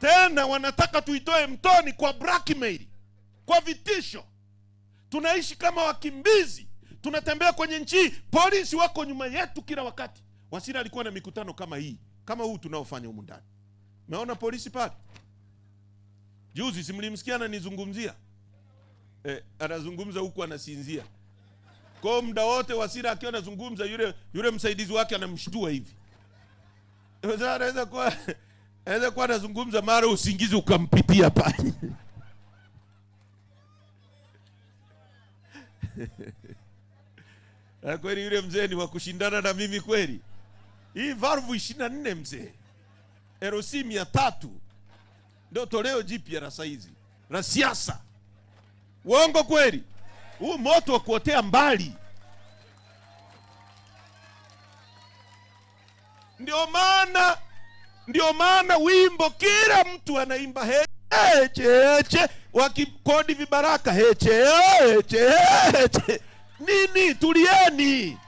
Tena wanataka tuitoe mtoni kwa blackmail, kwa vitisho. Tunaishi kama wakimbizi. Tunatembea kwenye nchi, polisi wako nyuma yetu kila wakati. Wasira alikuwa na mikutano kama hii, kama huu tunaofanya humu ndani. Umeona polisi pale? Juzi simlimsikia ananizungumzia. Anazungumza huku anasinzia. Kwa muda wote Wasira akiwa anazungumza, yule msaidizi wake anamshtua hivi. Anaweza kuwa anazungumza mara usingizi ukampitia pale. Kweli yule mzee ni wa kushindana na mimi kweli. Hii valvu 24 mzee. RC 300 ndio toleo jipya la saizi la siasa. Uongo kweli? Huu moto wa kuotea mbali. Ndio maana wimbo kila mtu anaimba heche wakikodi vibaraka heche. Nini? Tulieni.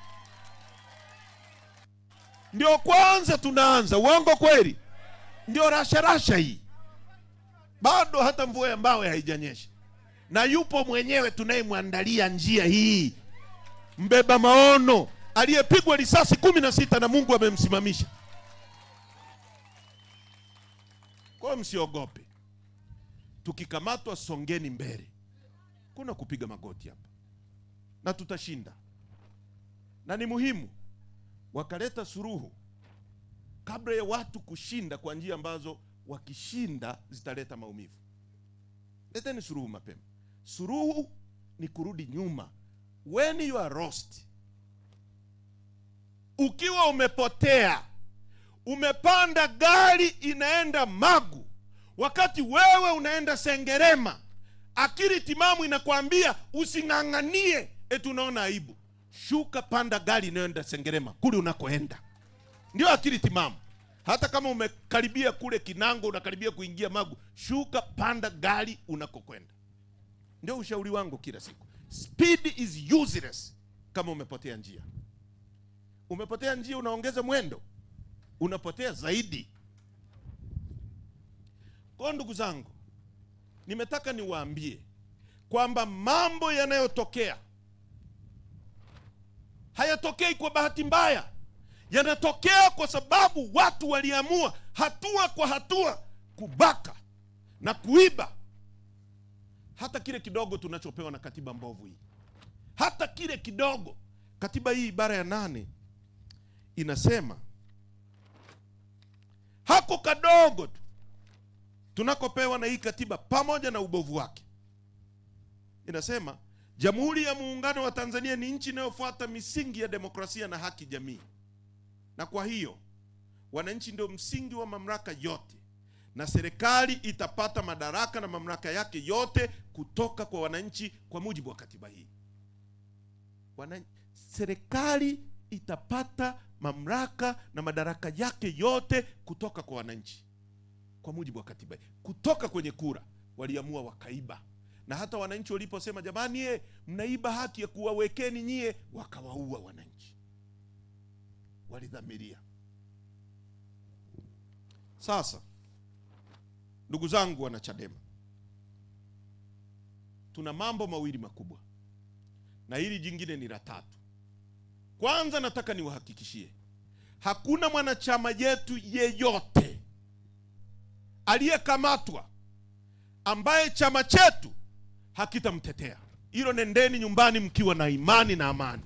Ndio kwanza tunaanza. Uongo kweli? Ndio rasha hii. Bado hata mvua ya mbawe haijanyesha. Na yupo mwenyewe tunayemwandalia njia hii, mbeba maono, aliyepigwa risasi 16 na Mungu amemsimamisha. Kwa msiogope. Tukikamatwa songeni mbele. Kuna kupiga magoti hapa. Na tutashinda. Na ni muhimu wakaleta suruhu kabla ya watu kushinda kwa njia ambazo wakishinda zitaleta maumivu. Leteni suruhu mapema. Suruhu ni kurudi nyuma. When you are lost, ukiwa umepotea, umepanda gari inaenda Magu, wakati wewe unaenda Sengerema, akili timamu inakwambia using'ang'anie, unaona aibu. Shuka, panda gari inaenda Sengerema kule unakoenda. Ndio akili timamu. Hata kama umekaribia kule Kinango, unakaribia kuingia Magu, shuka, panda gari unakokwenda. Ndio ushauri wangu kila siku. Speed is useless kama umepotea njia. Umepotea njia, unaongeza mwendo, unapotea zaidi. Kwa ndugu zangu, nimetaka niwaambie kwamba mambo yanayotokea hayatokei kwa bahati mbaya. Yanatokea kwa sababu watu waliamua hatua kwa hatua kubaka na kuiba. Hata kile kidogo tunachopewa na katiba mbovu hii. Hata kile kidogo. Katiba hii ibara ya 8 inasema hako kadogo tu tunakopewa na hii katiba pamoja na ubovu wake. Inasema Jamhuri ya Muungano wa Tanzania ni nchi inayofuata misingi ya demokrasia na haki jamii. Na kwa hiyo wananchi ndio msingi wa mamlaka yote, na serikali itapata madaraka na mamlaka yake yote kutoka kwa wananchi kwa mujibu wa katiba hii. Serikali itapata mamlaka na madaraka yake yote kutoka kwa wananchi kwa mujibu wa katiba hii. Kutoka kwenye kura waliamua wakaiba. Na hata wananchi waliposema jamani, mnaiba haki ya kuwawekeni nyie, wakawaua wananchi. Walidhamiria. Sasa ndugu zangu wana Chadema, tuna mambo mawili makubwa, na hili jingine ni la tatu. Kwanza nataka niwahakikishie, hakuna mwanachama yetu yeyote aliyekamatwa ambaye chama chetu hakitamtetea. Hilo nendeni nyumbani mkiwa na imani na amani.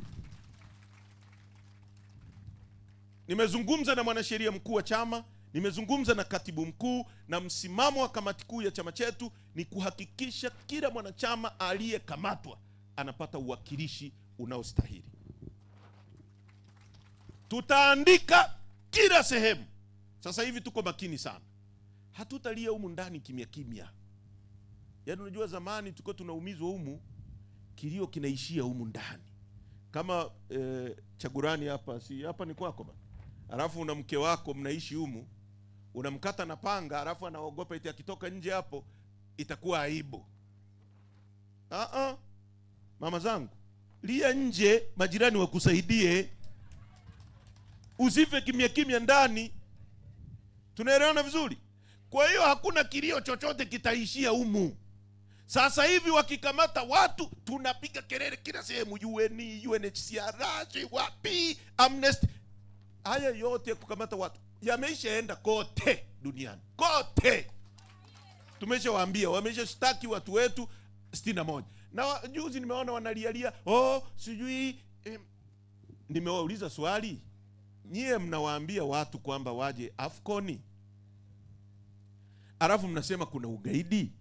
Nimezungumza na mwanasheria mkuu wa chama, nimezungumza na katibu mkuu, na msimamo wa kamati kuu ya chama chetu ni kuhakikisha kila mwanachama aliyekamatwa anapata uwakilishi unaostahili. Tutaandika kila sehemu. Sasa hivi tuko makini sana. Hatutalia humu ndani kimya kimya. Yaani unajua zamani tuko tunaumizwa humu, kilio kinaishia humu ndani. Kama Chagurani hapa, si hapa ni kwako bana. Alafu una mke wako mnaishi humu, unamkata na panga, alafu anaogopa eti akitoka nje hapo itakuwa aibu. Mama zangu, lia nje, majirani wakusaidie. Usife kimya kimya ndani. Tunaelewana vizuri? Kwa hiyo hakuna kilio chochote kitaishia humu. Sasa hivi wakikamata watu tunapiga kelele kila sehemu, UN, UNHCR, wapi, Amnesty. Haya yote kukamata watu yameishaenda kote duniani. Kote. Tumeshawaambia, wameshashtaki watu wetu 61. Na juzi nimeona wanalialia, sijui nimewauliza swali. Nyie mnawaambia watu kwamba waje Afcon, alafu mnasema kuna ugaidi.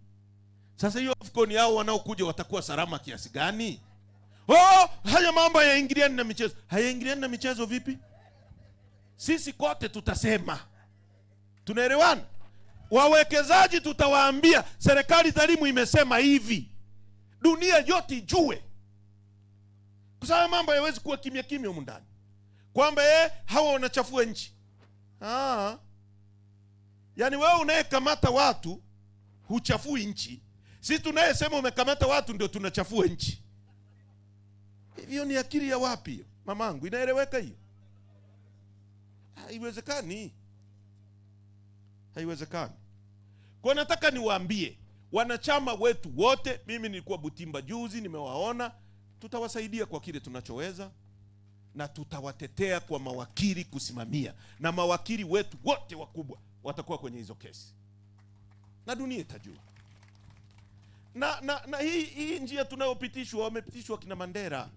Sasa hiyo Afcon yao wanaokuja watakuwa salama kiasi gani? Haya mambo hayaingiliani na michezo. Hayaingiliani na michezo vipi? Sisi kote tutasema. Tunaelewana? Wawekezaji tutawaambia serikali dhalimu imesema hivi. Dunia yote ijue. Kwa sababu mambo hayawezi kuwa kimya kimya humu ndani. Kwamba hawa wanachafua nchi. Yaani wewe unayekamata watu huchafui nchi. Sisi tunayesema umekamata watu ndio tunachafua nchi. Hiyo ni akili ya wapi hiyo? Mamangu, inaeleweka hiyo? Haiwezekani. Haiwezekani. Kwa nataka niwaambie wanachama wetu wote, mimi nilikuwa Butimba juzi, nimewaona, tutawasaidia kwa kile tunachoweza na tutawatetea kwa mawakili kusimamia, na mawakili wetu wote wakubwa watakuwa kwenye hizo kesi. Na dunia itajua. Na hii njia tunayopitishwa, wamepitishwa kina Mandela.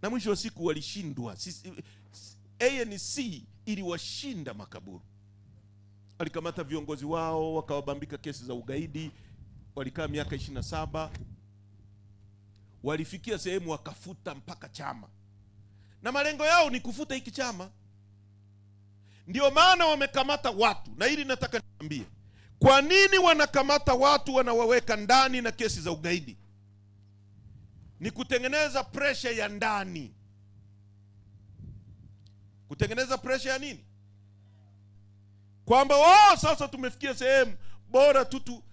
Na mwisho wa siku walishindwa. ANC iliwashinda makaburu. Walikamata viongozi wao, wakawabambika kesi za ugaidi, walikaa miaka 27. Walifikia sehemu wakafuta mpaka chama. Na malengo yao ni kufuta hiki chama. Ndio maana wamekamata watu. Na hili nataka niambie. Kwa nini wanakamata watu wanawaweka ndani na kesi za ugaidi? Ni kutengeneza pressure ya ndani. Kutengeneza pressure ya nini? Kwamba sasa tumefikia sehemu bora tu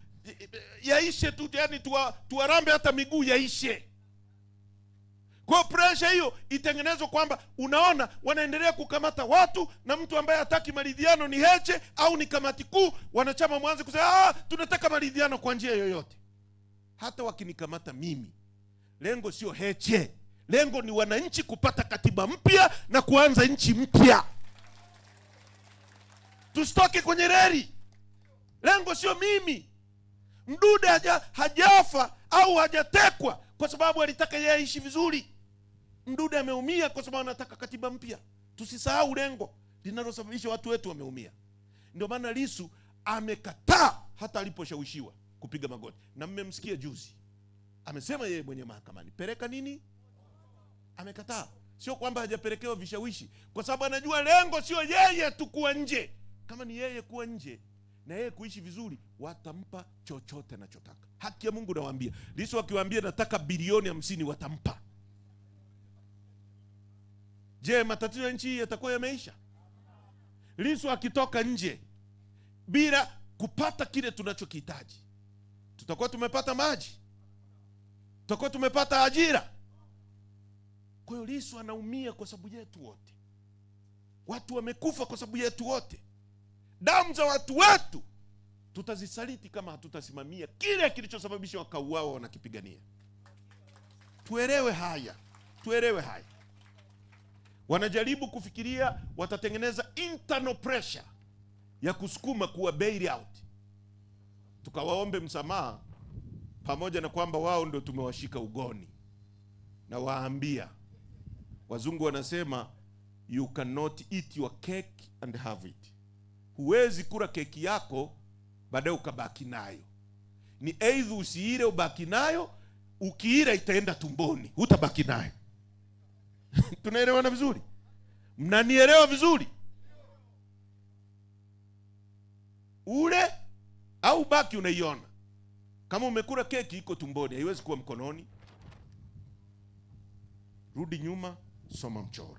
yaishe tu, yani tuwarambe hata miguu yaishe. Kwa pressure hiyo itengenezwe kwamba unaona wanaendelea kukamata watu, na mtu ambaye hataki maridhiano ni Heche au ni kamati kuu, wanachama mwanze kusema tunataka maridhiano kwa njia yoyote. Hata wakinikamata mimi, lengo sio Heche. Lengo ni wananchi kupata katiba mpya na kuanza nchi mpya. Tusitoke kwenye reli. Lengo sio mimi. Mdude hajafa au hajatekwa kwa sababu alitaka yeye aishi vizuri. Mdude ameumia kwa sababu anataka katiba mpya. Tusisahau lengo linalosababisha watu wetu wameumia. Ndio maana Lissu amekataa hata aliposhawishiwa kupiga magoti. Na mmemsikia juzi. Amesema yeye mwenye mahakamani, peleka nini? Amekataa. Sio kwamba hajapelekewa vishawishi, kwa sababu anajua lengo sio yeye tu kuwa nje. Kama ni yeye kuwa nje na yeye kuishi vizuri, watampa chochote anachotaka. Haki ya Mungu nawaambia. Lissu akiwaambia nataka bilioni 50 watampa. Je, matatizo ya nchi hii yatakuwa yameisha? Lissu akitoka nje bila kupata kile tunachokihitaji, tutakuwa tumepata maji? Tutakuwa tumepata ajira? Kwa hiyo Lissu anaumia kwa sababu yetu wote. Watu wamekufa kwa sababu yetu wote. Damu za watu wetu tutazisaliti kama hatutasimamia kile kilichosababisha wakauawa wanakipigania. Tuelewe haya. Tuelewe haya. Wanajaribu kufikiria watatengeneza internal pressure ya kusukuma kuwa bail out. Tukawaombe msamaha, pamoja na kwamba wao ndio tumewashika ugoni. Na waambia, wazungu wanasema you cannot eat your cake and have it. Huwezi kula keki yako baadaye ukabaki nayo. Ni either usiile ubaki nayo, ukiila itaenda tumboni, hutabaki nayo. Tunaelewana vizuri? Mnanielewa vizuri? Ule au baki unaiona. Kama umekula keki iko tumboni, haiwezi kuwa mkononi. Rudi nyuma, soma mchoro.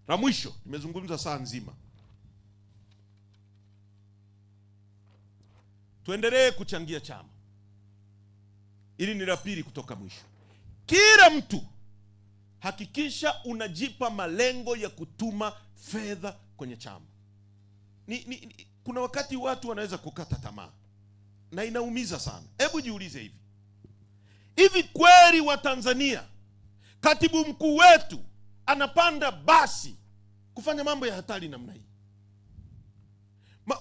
La mwisho, nimezungumza saa nzima. Tuendelee kuchangia chama. Ili ni la pili kutoka mwisho. Kila mtu hakikisha unajipa malengo ya kutuma fedha kwenye chama. Kuna wakati watu wanaweza kukata tamaa na inaumiza sana. Hebu jiulize hivi kweli wa Tanzania katibu mkuu wetu anapanda basi kufanya mambo ya hatari namna hii?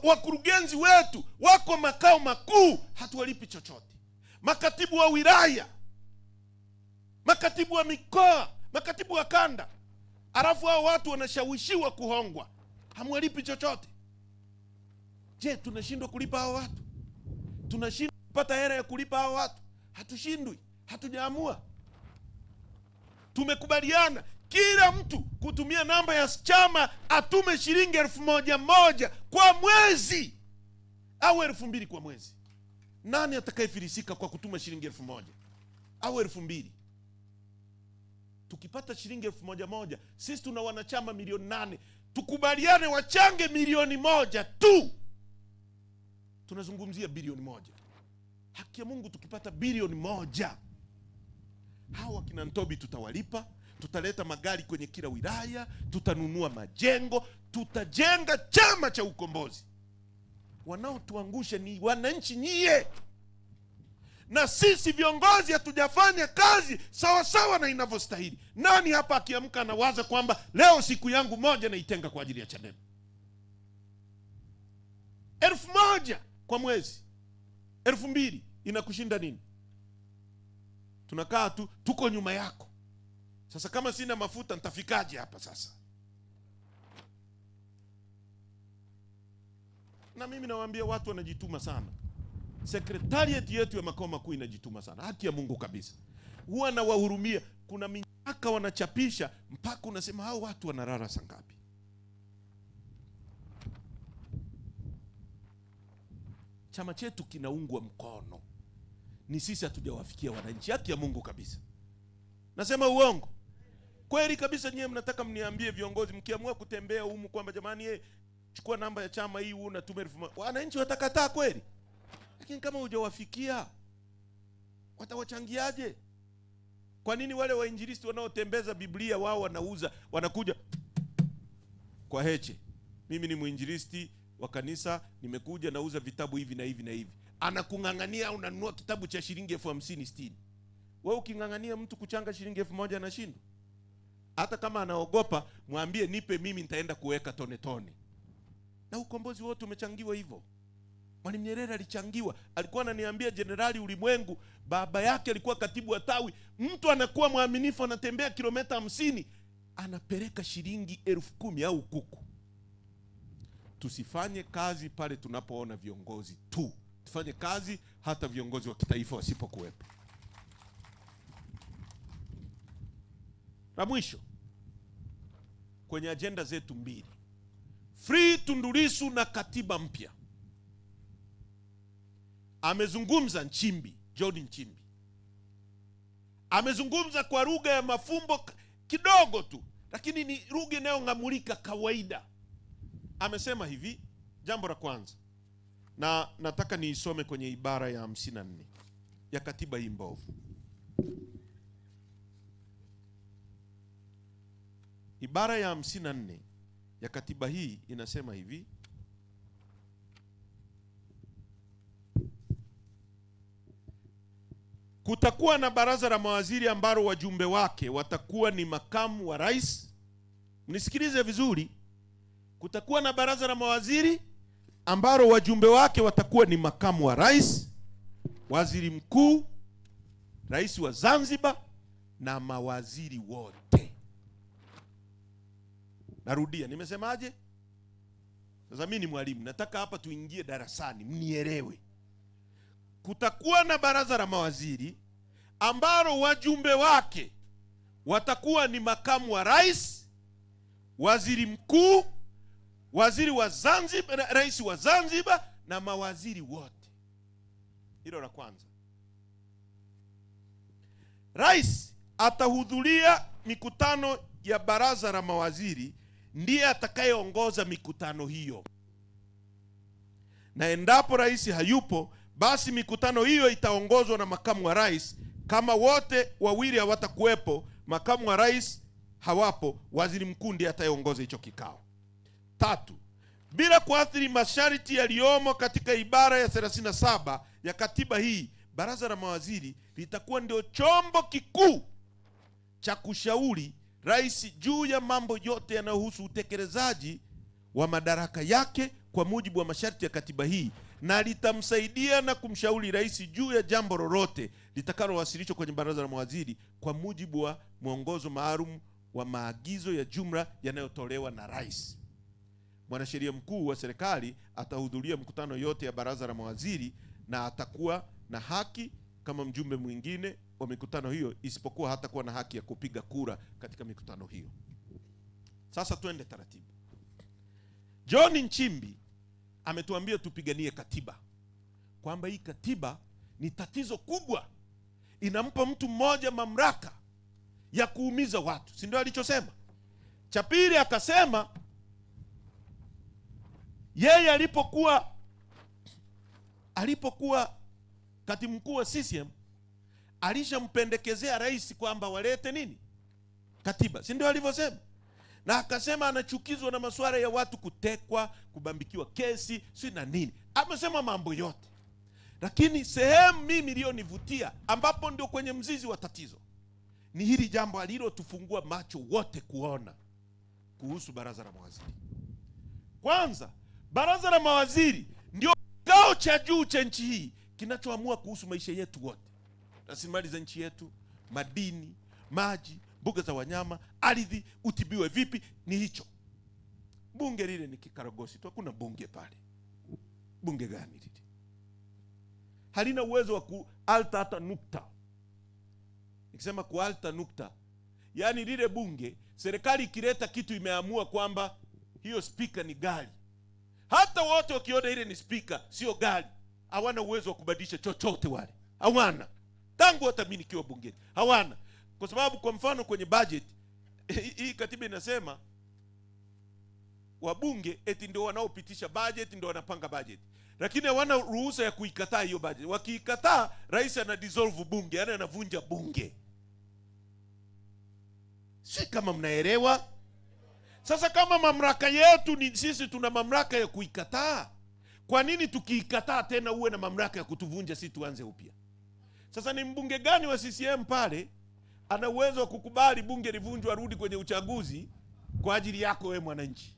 Wakurugenzi wetu wako makao makuu, hatuwalipi chochote. Makatibu wa wilaya, makatibu wa mikoa, makatibu wa kanda, alafu hao watu wanashawishiwa kuhongwa, hamwalipi chochote. Je, tunashindwa kulipa hao watu? Tunashindwa kupata hela ya kulipa hao watu? Hatushindwi, hatujaamua. Tumekubaliana kila mtu kutumia namba ya chama atume shilingi 1,000 kwa mwezi au 2,000 kwa mwezi. Nani atakayefilisika kwa kutuma shilingi 1,000 au 2,000? Tukipata shilingi 1,000, sisi tuna wanachama milioni 8, tukubaliane wachange milioni 1 tu, tunazungumzia bilioni 1. Haki ya Mungu, tukipata bilioni 1, hawa kina Ntobi tutawalipa, tutaleta magari kwenye kila wilaya, tutanunua majengo, tutajenga chama cha ukombozi. Wanaotuangusha ni wananchi nyie. Na sisi viongozi hatujafanya kazi sawa sawa na inavyostahili. Nani hapa akiamka anawaza kwamba leo siku yangu moja naitenga kwa ajili ya Chadema? 1,000 kwa mwezi, 2,000 inakushinda nini? Tunakaa tu, tuko nyuma yako. Sasa kama sina mafuta nitafikaje hapa sasa? Na mimi nawaambia watu wanajituma sana. Secretariat yetu ya makao makuu inajituma sana. Haki ya Mungu kabisa. Huwa na wahurumia. Kuna miaka wanachapisha mpaka unasema hao watu wanalala saa ngapi? Chama chetu kinaungwa mkono. Ni sisi hatujawafikia wananchi. Haki ya Mungu kabisa. Nasema uongo? Kweli kabisa. Nyie mnataka mniambie viongozi mkiamua kutembea humu kwamba jamani chukua namba ya chama hii unatuma 1,000. Wananchi watakataa kweli? Lakini kama hujawafikia watawachangiaje? Kwa nini wale wainjilisti wanaotembeza Biblia wao wanauza, wanakuja kwa Heche, mimi ni muinjilisti wa kanisa, nimekuja nauza vitabu hivi na hivi na hivi. Anakungangania unanunua kitabu cha shilingi 50,000 60. Wewe ukingangania mtu kuchanga shilingi 1,000 anashindwa? Hata kama anaogopa, mwambie nipe mimi nitaenda kuweka tone tone. Na ukombozi wote umechangiwa hivyo. Mwalimu Nyerere alichangiwa. Alikuwa ananiambia Jenerali Ulimwengu, baba yake alikuwa katibu wa tawi. Mtu anakuwa mwaminifu, anatembea kilomita 50, anapeleka shilingi 10,000 au kuku. Tusifanye kazi pale tunapoona viongozi tu. Tufanye kazi hata viongozi wa kitaifa wasipokuwepo. La mwisho kwenye agenda zetu 2. Free Tundu Lissu na katiba mpya. Amezungumza Nchimbi, John Nchimbi. Amezungumza kwa lugha ya mafumbo kidogo tu, lakini ni lugha inayong'amulika kawaida. Amesema hivi, jambo la kwanza, na nataka niisome kwenye ibara ya 54 ya katiba hii mbovu. Ibara ya 54 ya katiba hii inasema hivi: kutakuwa na baraza la mawaziri ambalo wajumbe wake watakuwa ni makamu wa rais. Mnisikilize vizuri. Kutakuwa na baraza la mawaziri ambalo wajumbe wake watakuwa ni makamu wa rais, waziri mkuu, rais wa Zanzibar na mawaziri wote. Narudia, nimesemaje? Sasa mimi ni mwalimu, nataka hapa tuingie darasani mnielewe. Kutakuwa na baraza la mawaziri ambalo wajumbe wake watakuwa ni makamu wa rais, waziri mkuu, waziri wa Zanzibar, rais wa Zanzibar na mawaziri wote. Hilo la kwanza. Rais atahudhuria mikutano ya baraza la mawaziri, ndiye atakayeongoza mikutano hiyo. Na endapo rais hayupo, basi mikutano hiyo itaongozwa na makamu wa rais. Kama wote wawili hawatakuwepo, makamu wa rais hawapo, waziri mkuu ndiye atayeongoza hicho kikao. 3. Bila kuathiri masharti yaliyomo katika ibara ya 37 ya katiba hii, baraza la mawaziri litakuwa ndio chombo kikuu cha kushauri rais juu ya mambo yote yanayohusu utekelezaji wa madaraka yake kwa mujibu wa masharti ya katiba hii, na litamsaidia na kumshauri rais juu ya jambo lolote litakalowasilishwa kwenye baraza la mawaziri kwa mujibu wa mwongozo maalum wa maagizo ya jumla yanayotolewa na rais. Mwanasheria mkuu wa serikali atahudhuria mkutano yote ya baraza la mawaziri na atakuwa na haki kama mjumbe mwingine wa mikutano hiyo, isipokuwa hatakuwa na haki ya kupiga kura katika mikutano hiyo. Sasa twende taratibu. John Nchimbi ametuambia tupiganie katiba, kwamba hii katiba ni tatizo kubwa, inampa mtu mmoja mamlaka ya kuumiza watu, si ndio alichosema? Cha pili akasema yeye alipokuwa katibu mkuu wa CCM alishampendekezea rais kwamba walete nini? Katiba, si ndio alivyosema? Na akasema anachukizwa na masuala ya watu kutekwa, kubambikiwa kesi, si na nini. Amesema mambo yote. Lakini sehemu mimi iliyonivutia, ambapo ndio kwenye mzizi wa tatizo, ni hili jambo alilotufungua macho wote kuona kuhusu baraza la mawaziri. Kwanza, baraza la mawaziri ndio kikao cha juu cha nchi hii kinachoamua kuhusu maisha yetu wote. Rasilimali za nchi yetu, madini, maji, mbuga za wanyama, ardhi, utibiwe vipi, ni hicho. Bunge lile ni kikaragosi tu, hakuna bunge pale. Bunge gani lile? Halina uwezo wa kualta hata nukta. Nikisema kualta nukta, yani lile bunge, serikali ikileta kitu imeamua kwamba hiyo speaker ni gari, hata wote wakiona ile ni speaker sio gari, hawana uwezo wa kubadilisha chochote wale. Hawana. Tangu hata mimi nikiwa bungeni. Hawana. Kwa sababu kwa mfano kwenye budget hii katiba inasema wabunge eti ndio wanaopitisha budget, ndio wanapanga budget. Lakini hawana ruhusa ya kuikataa hiyo budget. Wakiikataa, rais ana dissolve bunge, yani anavunja bunge. Si kama mnaelewa? Sasa kama mamlaka yetu ni sisi tuna mamlaka ya kuikataa, kwa nini tukiikataa tena uwe na mamlaka ya kutuvunja sisi tuanze upya? Sasa ni mbunge gani wa CCM pale ana uwezo wa kukubali bunge livunjwe arudi kwenye uchaguzi kwa ajili yako wewe mwananchi?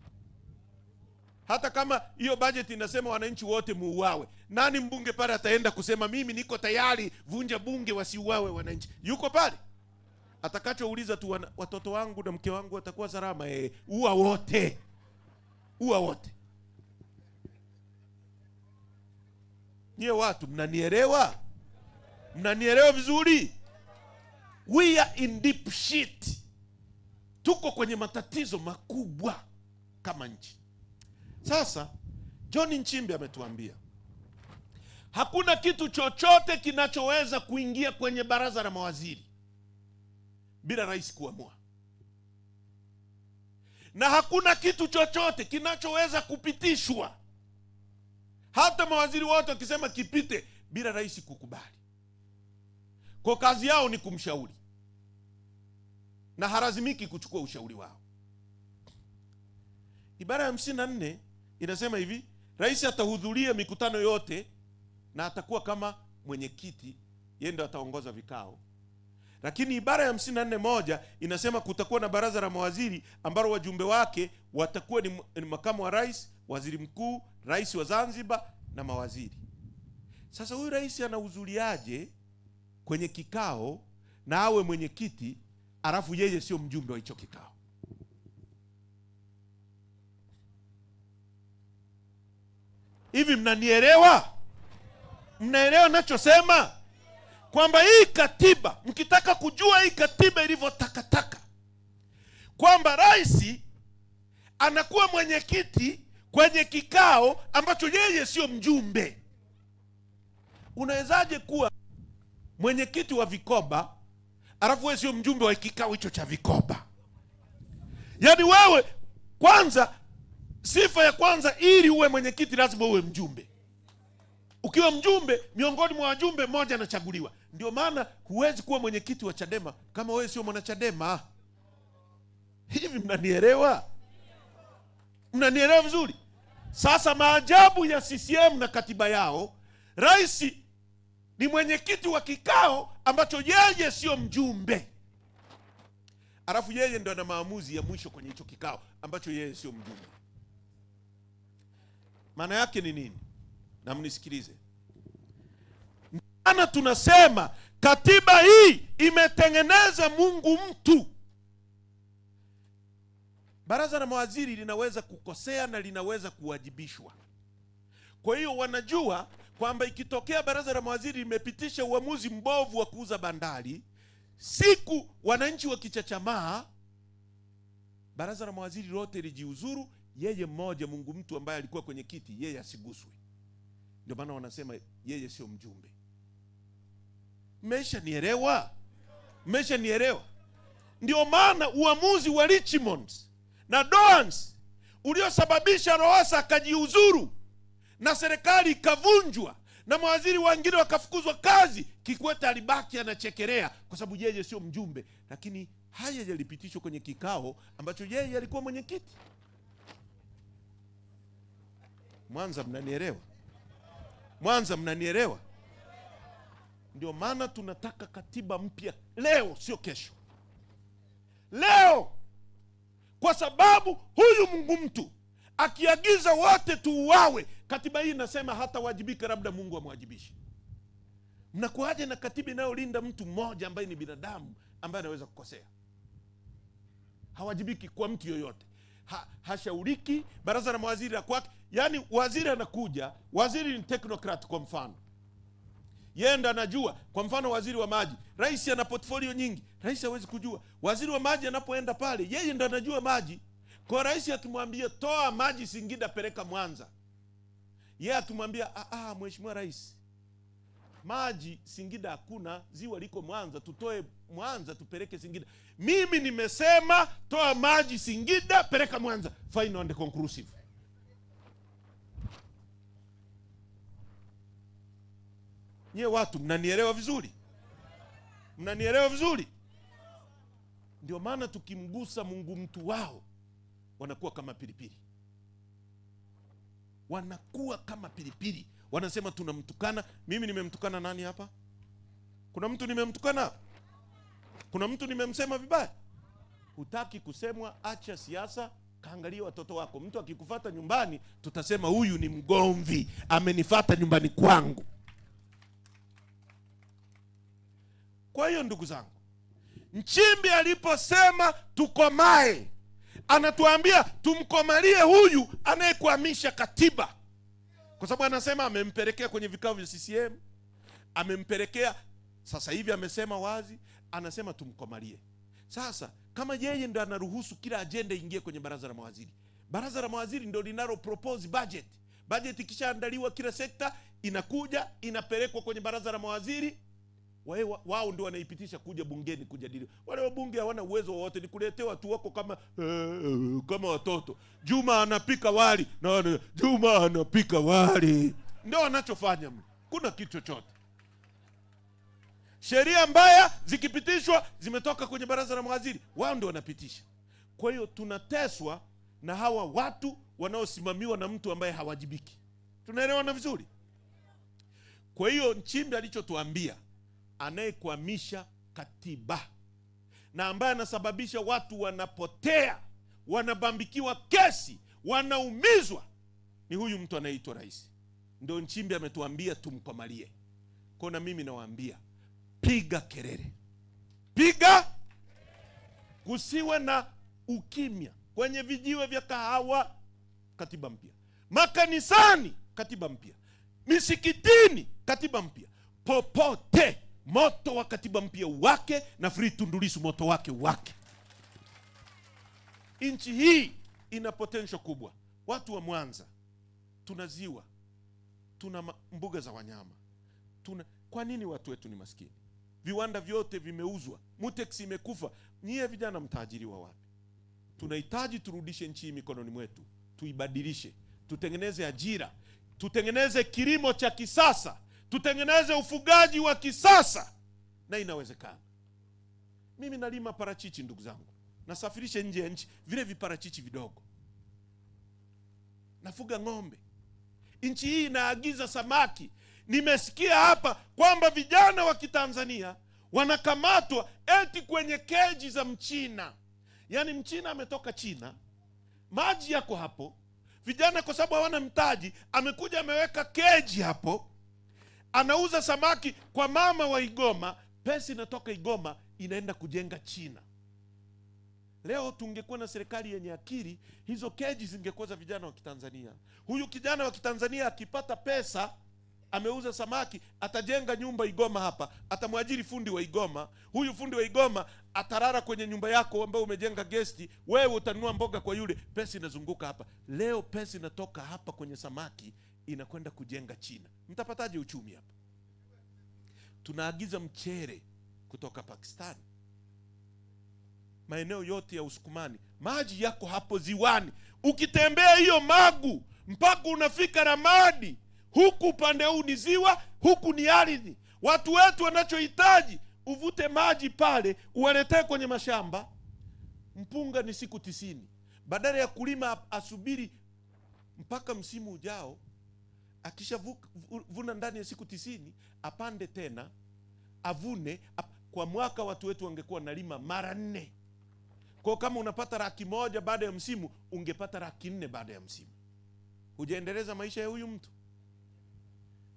Hata kama hiyo budget inasema wananchi wote muuawe, nani mbunge pale ataenda kusema mimi niko tayari vunja bunge wasiuawe wananchi? Yuko pale? Atakachouliza tu watoto wangu na mke wangu watakuwa salama. Ua wote. Ua wote. Nyie watu mnanielewa? Mnanielewa vizuri? We are in deep shit. Tuko kwenye matatizo makubwa kama nchi. Sasa John Nchimbi ametuambia hakuna kitu chochote kinachoweza kuingia kwenye baraza la mawaziri bila rais kuamua, na hakuna kitu chochote kinachoweza kupitishwa, hata mawaziri wote wakisema kipite, bila rais kukubali. Kwa kazi yao ni kumshauri, na harazimiki kuchukua ushauri wao. Ibara ya 54 inasema hivi: rais atahudhuria mikutano yote na atakuwa kama mwenyekiti, yeye ndiye ataongoza vikao. Lakini ibara ya 54(1) inasema kutakuwa na baraza la mawaziri ambalo wajumbe wake watakuwa ni makamu wa rais, waziri mkuu, rais wa Zanzibar na mawaziri. Sasa huyu rais anahudhuriaje kwenye kikao na awe mwenyekiti alafu yeye sio mjumbe wa hicho kikao? Hivi mnanielewa? Mnaelewa nachosema? Kwamba hii katiba, mkitaka kujua hii katiba ilivyotakataka, kwamba rais anakuwa mwenyekiti kwenye kikao ambacho yeye sio mjumbe. Unawezaje kuwa mwenyekiti wa vikoba alafu wewe sio mjumbe wa kikao hicho cha vikoba? Yaani wewe kwanza, sifa ya kwanza, ili uwe mwenyekiti lazima uwe mjumbe. Ukiwa mjumbe, miongoni mwa wajumbe mmoja anachaguliwa. Ndio maana huwezi kuwa mwenyekiti wa Chadema kama wewe sio mwanachadema. Hivi mnanielewa? Mnanielewa vizuri? Sasa maajabu ya CCM na katiba yao, rais ni mwenyekiti wa kikao ambacho yeye sio mjumbe. Alafu yeye ndo ana maamuzi ya mwisho kwenye hicho kikao ambacho yeye sio mjumbe. Maana yake ni nini? Na mnisikilize. Maana tunasema katiba hii imetengeneza Mungu mtu. Baraza la mawaziri linaweza kukosea na linaweza kuwajibishwa. Kwa hiyo wanajua kwamba ikitokea baraza la mawaziri limepitisha uamuzi mbovu wa kuuza bandari, siku wananchi wakichachamaa, baraza la mawaziri lote lijiuzuru, yeye mmoja, Mungu mtu ambaye alikuwa kwenye kiti, yeye asiguswe. Ndio maana wanasema yeye sio mjumbe. Mmeshanielewa? Mmeshanielewa? Ndio maana uamuzi wa Richmond na Doans uliosababisha Lowassa akajiuzuru na serikali ikavunjwa na mawaziri wengine wakafukuzwa kazi, Kikwete alibaki anachekelea kwa sababu yeye sio mjumbe. Lakini haya yalipitishwa kwenye kikao ambacho yeye alikuwa mwenyekiti. Mwanza mnanielewa? Mwanza mnanielewa? Ndio maana tunataka katiba mpya leo, sio kesho. Leo. Kwa sababu huyu Mungu mtu akiagiza wote tuuawe, katiba hii inasema hata wajibika, labda Mungu amwajibishe. Mnakuaje na katiba inayolinda mtu mmoja ambaye ni binadamu ambaye anaweza kukosea? Hawajibiki kwa mtu yoyote. Hashauriki baraza la mawaziri la kwake. Yaani waziri anakuja, waziri ni technocrat kwa mfano. Yeye ndo anajua. Kwa mfano waziri wa maji, rais ana portfolio nyingi, rais hawezi kujua. Waziri wa maji anapoenda pale, yeye ndo anajua maji. Kwa rais akimwambia toa maji Singida peleka Mwanza, yeye akimwambia mheshimiwa rais, maji Singida hakuna, ziwa liko Mwanza, tutoe Mwanza tupeleke Singida. Mimi nimesema toa maji Singida peleka Mwanza, final and conclusive. Nye watu mnanielewa vizuri? Mnanielewa vizuri? Ndio maana tukimgusa Mungu mtu wao, wanakuwa kama pilipili. Wanakuwa kama pilipili. Wanasema tunamtukana. Mimi nimemtukana nani hapa? Kuna mtu nimemtukana? Kuna mtu nimemsema vibaya? Hutaki kusemwa, acha siasa, kaangalia watoto wako. Mtu akikufuata nyumbani, tutasema huyu ni mgomvi, amenifuata nyumbani kwangu. Kwa hiyo ndugu zangu, Nchimbi aliposema tukomae, anatuambia tumkomalie huyu anayekwamisha katiba. Kwa sababu anasema amempelekea kwenye vikao vya CCM, amempelekea sasa hivi amesema wazi, anasema tumkomalie. Sasa kama yeye ndo anaruhusu kila agenda ingie kwenye baraza la mawaziri, baraza la mawaziri ndo linalo propose budget. Budget ikishaandaliwa kila sekta inakuja inapelekwa kwenye baraza la mawaziri, wao ndio wanaipitisha kuja bungeni kujadili. Wale wabunge hawana uwezo wote, ni kuletea watu wako kama watoto. Juma anapika wali na Juma anapika wali, ndio wanachofanya. Kuna kitu chochote. Sheria mbaya zikipitishwa zimetoka kwenye baraza la mawaziri, wao ndio wanapitisha. Kwa hiyo tunateswa na hawa watu wanaosimamiwa na mtu ambaye hawajibiki. Tunaelewana vizuri? Kwa hiyo Nchimbi alichotuambia, anayekwamisha katiba na ambaye anasababisha watu wanapotea, wanabambikiwa kesi, wanaumizwa, ni huyu mtu anaitwa rais. Ndio Nchimbi ametuambia tumkomalie. Kwa na mimi nawaambia, piga kelele. Piga. Kusiwe na ukimya kwenye vijiwe vya kahawa. Katiba mpya. Makanisani katiba mpya. Misikitini, katiba mpya. Popote moto wa katiba mpya wake, na Free Tundu Lissu moto wake. Nchi hii ina potential kubwa. Watu wa Mwanza, tuna ziwa, tuna mbuga za wanyama, kwa nini watu wetu ni maskini? Viwanda vyote vimeuzwa, Mutex imekufa. Nyie vijana mtaajiriwa wapi? Tunahitaji turudishe nchi hii mikononi mwetu, tuibadilishe, tutengeneze ajira, tutengeneze kilimo cha kisasa, tutengeneze ufugaji wa kisasa, na inawezekana. Mimi nalima parachichi ndugu zangu, nasafirisha nje ya nchi vile viparachichi vidogo. Nafuga ng'ombe. Nchi hii inaagiza samaki. Nimesikia hapa kwamba vijana wa Kitanzania wanakamatwa eti kwenye keji za Mchina. Yaani Mchina ametoka China, maji yako hapo, vijana kwa sababu hawana mtaji, amekuja ameweka keji hapo, anauza samaki kwa mama wa Igoma, pesa inatoka Igoma inaenda kujenga China. Leo tungekuwa na serikali yenye akili, hizo keji zingekuwa za vijana wa Kitanzania. Huyu kijana wa Kitanzania akipata pesa, ameuza samaki, atajenga nyumba Igoma hapa, atamwajiri fundi wa Igoma. Huyu fundi wa Igoma atarara kwenye nyumba yako ambayo umejenga guest, wewe utanunua mboga kwa yule, pesa inazunguka hapa. Leo pesa inatoka hapa kwenye samaki inakwenda kujenga China. Mtapataje uchumi hapa? Tunaagiza mchere kutoka Pakistan. Maeneo yote ya Usukumani, maji yako hapo ziwani. Ukitembea hiyo Magu mpaka unafika Ramadi, huku upande huu ni ziwa, huku ni ardhi. Watu wetu wanachohitaji, uvute maji pale uwaletee kwenye mashamba. Mpunga ni siku 90. Badala ya kulima asubiri mpaka msimu ujao, akishavuna ndani ya siku 90, apande tena, avune. Kwa mwaka watu wetu wangekuwa nalima mara 4. Kwa kama unapata 100,000 baada ya msimu, ungepata 400,000 baada ya msimu. Hujaendeleza maisha ya huyu mtu.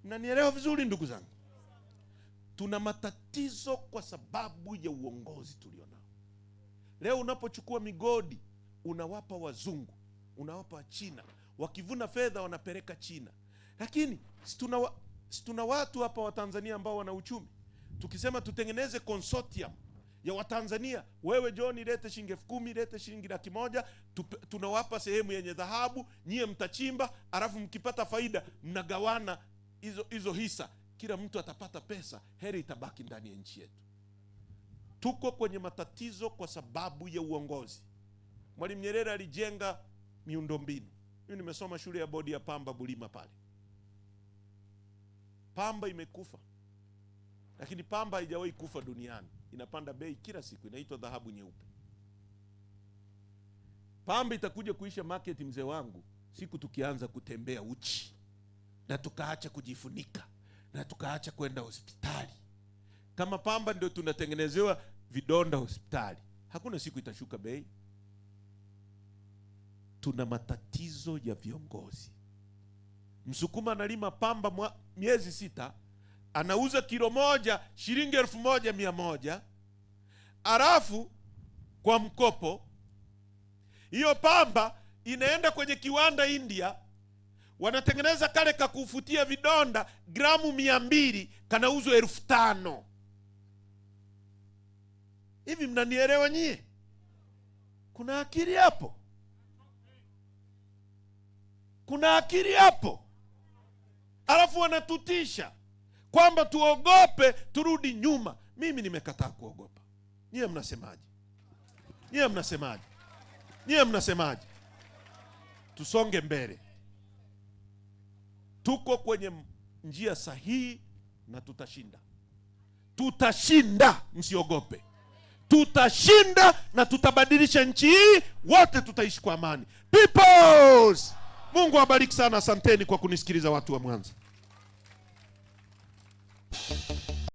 Mnanielewa vizuri ndugu zangu? Tuna matatizo kwa sababu ya uongozi tulionao. Leo unapochukua migodi, unawapa wazungu, unawapa China. Wakivuna fedha wanapeleka China. Lakini tuna watu hapa wa Tanzania ambao wana uchumi. Tukisema tutengeneze consortium ya Watanzania, wewe John lete shilingi 10,000, lete shilingi 100,000, tunawapa sehemu yenye dhahabu, nyie mtachimba, alafu mkipata faida mnagawana hizo hisa, kila mtu atapata pesa, heri itabaki ndani ya nchi yetu. Tuko kwenye matatizo kwa sababu ya uongozi. Mwalimu Nyerere alijenga miundombinu. Mimi nimesoma shule ya bodi ya Pamba Bulima pale. Pamba imekufa. Lakini pamba haijawahi kufa duniani. Inapanda bei kila siku, inaitwa dhahabu nyeupe. Pamba itakuja kuisha market mzee wangu siku tukianza kutembea uchi, na tukaacha kujifunika, na tukaacha kwenda hospitali. Kama pamba ndio tunatengenezewa vidonda hospitali, hakuna siku itashuka bei. Tuna matatizo ya viongozi. Msukuma analima pamba miezi 6, anauza kilo moja shilingi 1,100, alafu kwa mkopo hiyo pamba inaenda kwenye kiwanda India, wanatengeneza kale kakufutia vidonda gramu 200, kanauzwa 5,000. Hivi mnanielewa nyie? Kuna akili hapo? Kuna akili hapo? Alafu wanatutisha kwamba tuogope, turudi nyuma. Mimi nimekataa kuogopa. Nyie mnasemaje? Nyie mnasemaje? Nyie mnasemaje? Tusonge mbele. Tuko kwenye njia sahihi na tutashinda. Tutashinda, msiogope. Tutashinda na tutabadilisha nchi hii, wote tutaishi kwa amani. Peoples! Mungu awabariki sana. Asanteni kwa kunisikiliza watu wa Mwanza.